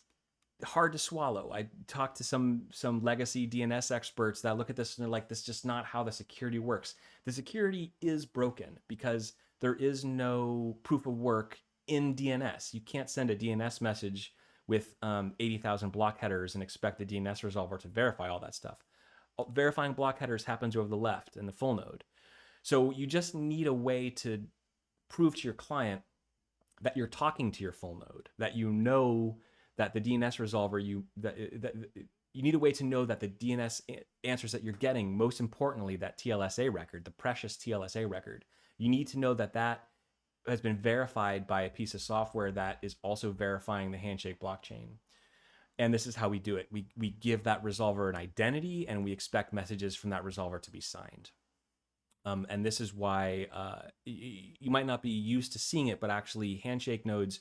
hard to swallow. I talked to some legacy DNS experts that look at this and they're like, this is just not how the security works. The security is broken because there is no proof of work in DNS. You can't send a DNS message with 80,000 block headers and expect the DNS resolver to verify all that stuff. Verifying block headers happens over the left in the full node. So you just need a way to prove to your client that you're talking to your full node, that you know that the DNS resolver, you need a way to know that the DNS answers that you're getting, most importantly, that TLSA record, the precious TLSA record, you need to know that that has been verified by a piece of software that is also verifying the Handshake blockchain. And this is how we do it. We give that resolver an identity, and we expect messages from that resolver to be signed. And this is why you might not be used to seeing it, but actually Handshake nodes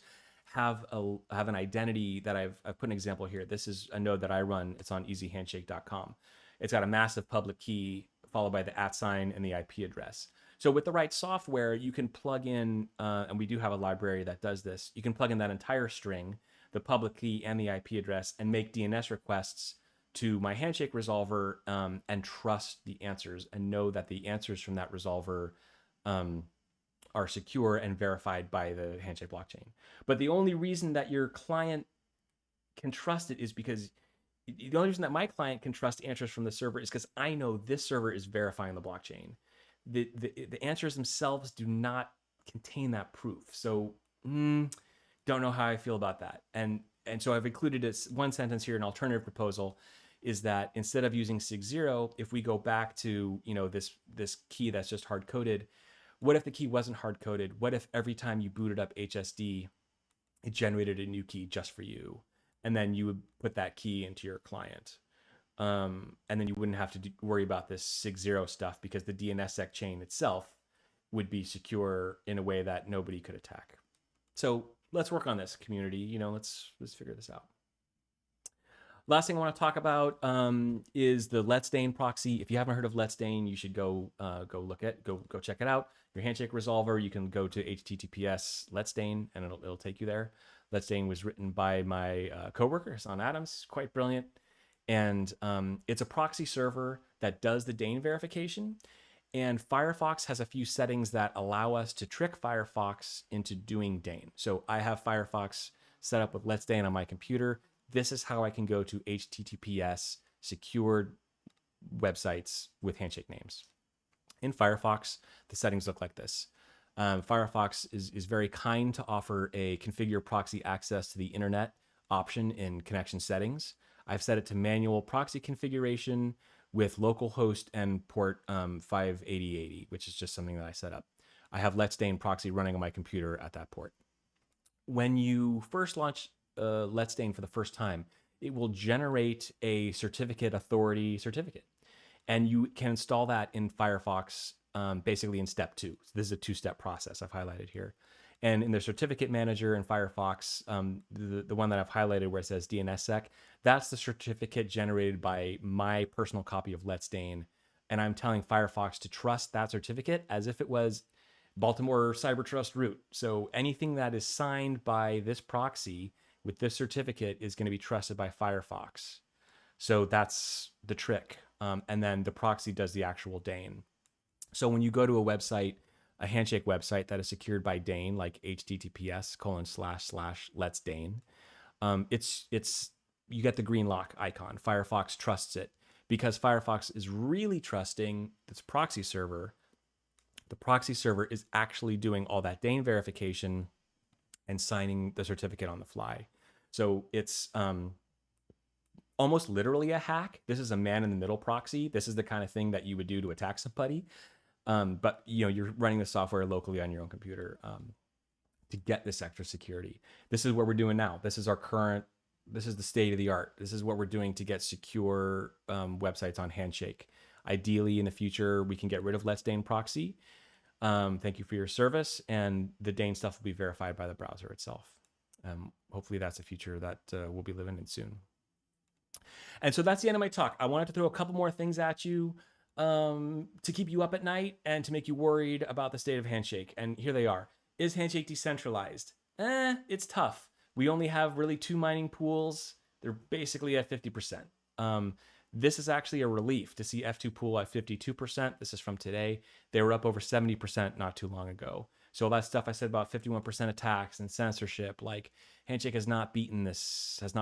have an identity that I've put an example here. This is a node that I run. It's on easyhandshake.com. It's got a massive public key followed by the @ and the IP address. So with the right software, you can plug in, and we do have a library that does this, you can plug in that entire string, the public key and the IP address, and make DNS requests to my Handshake resolver and trust the answers and know that the answers from that resolver are secure and verified by the Handshake blockchain. But the only reason that your client can trust it is because the only reason that my client can trust answers from the server is because I know this server is verifying the blockchain. The answers themselves do not contain that proof. So don't know how I feel about that. And so I've included this one sentence here, an alternative proposal is that instead of using sig0, if we go back to, this key that's just hard coded, what if the key wasn't hard coded? What if every time you booted up HSD, it generated a new key just for you? And then you would put that key into your client. And then you wouldn't have to worry about this sig0 stuff because the DNSSEC chain itself would be secure in a way that nobody could attack. So let's work on this, community. Let's figure this out. Last thing I want to talk about is the Let's Dane proxy. If you haven't heard of Let's Dane, you should go check it out. Your handshake resolver, you can go to https Let's Dane, and it'll take you there. Let's Dane was written by my coworker Hassan Adams, quite brilliant, and it's a proxy server that does the Dane verification. And Firefox has a few settings that allow us to trick Firefox into doing Dane. So I have Firefox set up with Let's Dane on my computer. This is how I can go to HTTPS secured websites with handshake names. In Firefox, the settings look like this. Firefox is very kind to offer a configure proxy access to the internet option in connection settings. I've set it to manual proxy configuration with localhost and port 58080, which is just something that I set up. I have Let's Dane proxy running on my computer at that port. When you first launch Let's Dane for the first time, it will generate a certificate authority certificate. And you can install that in Firefox basically in step 2. So this is a 2-step process I've highlighted here. And in the certificate manager in Firefox, the one that I've highlighted where it says DNSSEC, that's the certificate generated by my personal copy of Let's Dane. And I'm telling Firefox to trust that certificate as if it was Baltimore Cybertrust root. So anything that is signed by this proxy with this certificate is going to be trusted by Firefox. So that's the trick. And then the proxy does the actual Dane. So when you go to a website, a handshake website that is secured by Dane, like https://let's Dane, you get the green lock icon. Firefox trusts it because Firefox is really trusting this proxy server. The proxy server is actually doing all that Dane verification and signing the certificate on the fly. So it's almost literally a hack. This is a man-in-the-middle proxy. This is the kind of thing that you would do to attack somebody. But you're running the software locally on your own computer to get this extra security. This is what we're doing now. This is the state of the art. This is what we're doing to get secure websites on Handshake. Ideally, in the future, we can get rid of Let's Dane proxy. Thank you for your service. And the Dane stuff will be verified by the browser itself. Hopefully that's a future that we'll be living in soon. And so that's the end of my talk. I wanted to throw a couple more things at you to keep you up at night and to make you worried about the state of Handshake. And here they are. Is Handshake decentralized? It's tough. We only have really 2 mining pools. They're basically at 50%. This is actually a relief to see F2 pool at 52%. This is from today. They were up over 70% not too long ago. So all that stuff I said about 51% attacks and censorship, like Handshake has not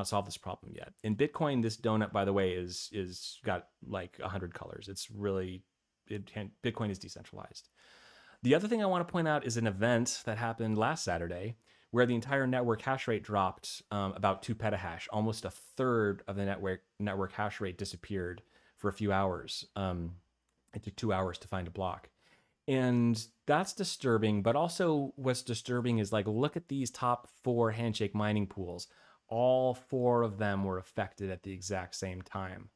solved this problem yet. In Bitcoin, this donut, by the way, is got like 100 colors. It's really, Bitcoin is decentralized. The other thing I want to point out is an event that happened last Saturday where the entire network hash rate dropped about 2 petahash. Almost a third of the network hash rate disappeared for a few hours. It took 2 hours to find a block. And that's disturbing, but also what's disturbing is like, look at these top 4 Handshake mining pools. All 4 of them were affected at the exact same time.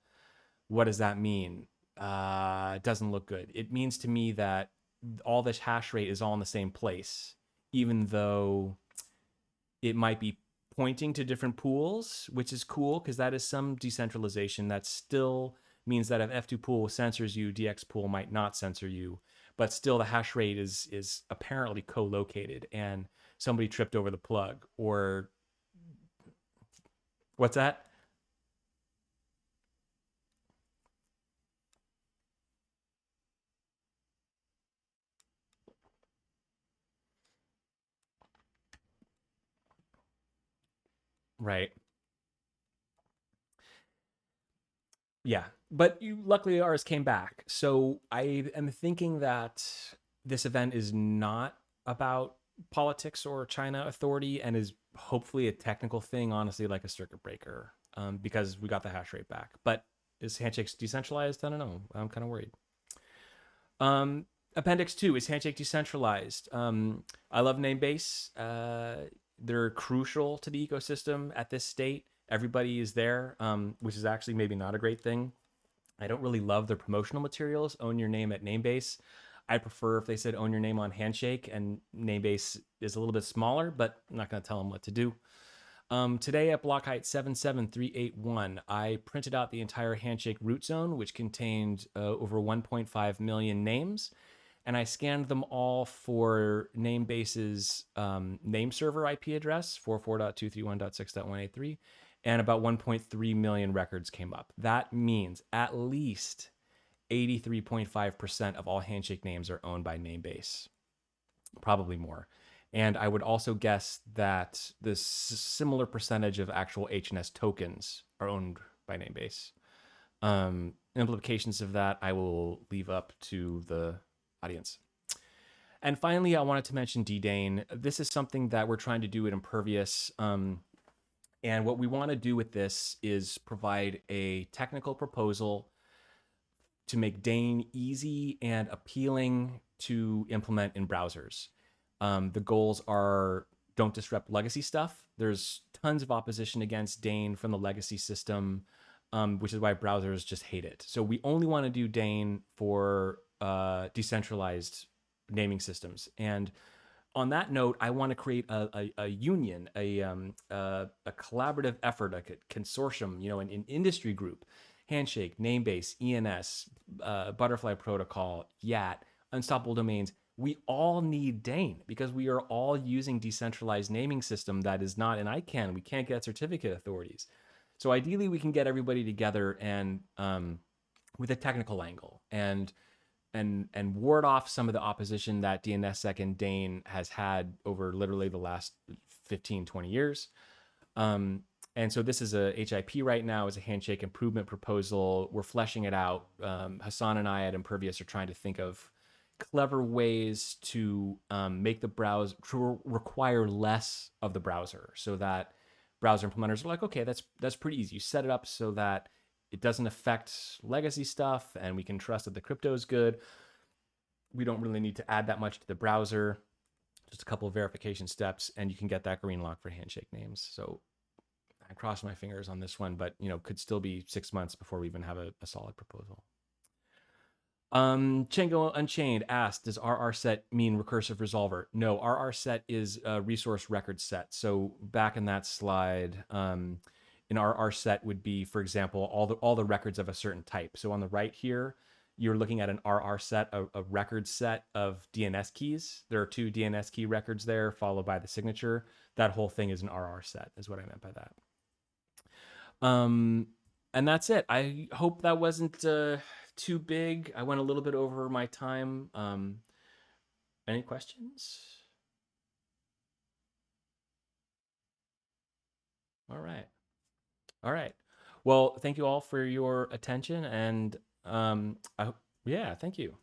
What does that mean? It doesn't look good. It means to me that all this hash rate is all in the same place, even though it might be pointing to different pools, which is cool because that is some decentralization. That still means that if F2 pool censors you, DX pool might not censor you. But still the hash rate is apparently co-located and somebody tripped over the plug or what's that? Right. Yeah, but luckily ours came back. So I am thinking that this event is not about politics or China authority and is hopefully a technical thing, honestly, like a circuit breaker, because we got the hash rate back. But is Handshakes decentralized? I don't know. I'm kind of worried. Appendix 2, is Handshake decentralized? I love Namebase. They're crucial to the ecosystem at this state. Everybody is there, which is actually maybe not a great thing. I don't really love their promotional materials. Own your name at Namebase. I prefer if they said own your name on Handshake, and Namebase is a little bit smaller, but I'm not going to tell them what to do. Today at block height 77381, I printed out the entire Handshake root zone, which contained over 1.5 million names, and I scanned them all for Namebase's name server IP address, 44.231.6.183, and about 1.3 million records came up. That means at least 83.5% of all Handshake names are owned by Namebase, probably more. And I would also guess that the similar percentage of actual HNS tokens are owned by Namebase. Implications of that I will leave up to the audience. And finally, I wanted to mention DDane. This is something that we're trying to do at Impervious. And what we want to do with this is provide a technical proposal to make Dane easy and appealing to implement in browsers. The goals are don't disrupt legacy stuff. There's tons of opposition against Dane from the legacy system, which is why browsers just hate it. So we only want to do Dane for decentralized naming systems. And on that note, I want to create a union, a collaborative effort, like a consortium, an industry group, Handshake, Namebase, ENS, Butterfly Protocol, YAT, Unstoppable Domains. We all need Dane because we are all using decentralized naming system that is not an ICANN. We can't get certificate authorities. So ideally, we can get everybody together and with a technical angle and ward off some of the opposition that DNSSEC and Dane has had over literally the last 15, 20 years. And so this is a HIP right now, is a Handshake improvement proposal. We're fleshing it out. Hassan and I at Impervious are trying to think of clever ways to make the browser, to require less of the browser so that browser implementers are like, okay, that's pretty easy. You set it up so that it doesn't affect legacy stuff and we can trust that the crypto is good. We don't really need to add that much to the browser, just a couple of verification steps, and you can get that green lock for Handshake names. So I cross my fingers on this one, but could still be 6 months before we even have a solid proposal. Chango Unchained asked, does RR set mean recursive resolver? No, RR set is a resource record set. So back in that slide, an RR set would be, for example, all the records of a certain type. So on the right here, you're looking at an RR set, a record set of DNS keys. There are 2 DNS key records there, followed by the signature. That whole thing is an RR set, is what I meant by that. And that's it. I hope that wasn't too big. I went a little bit over my time. Any questions? All right. Well, thank you all for your attention, and yeah, thank you.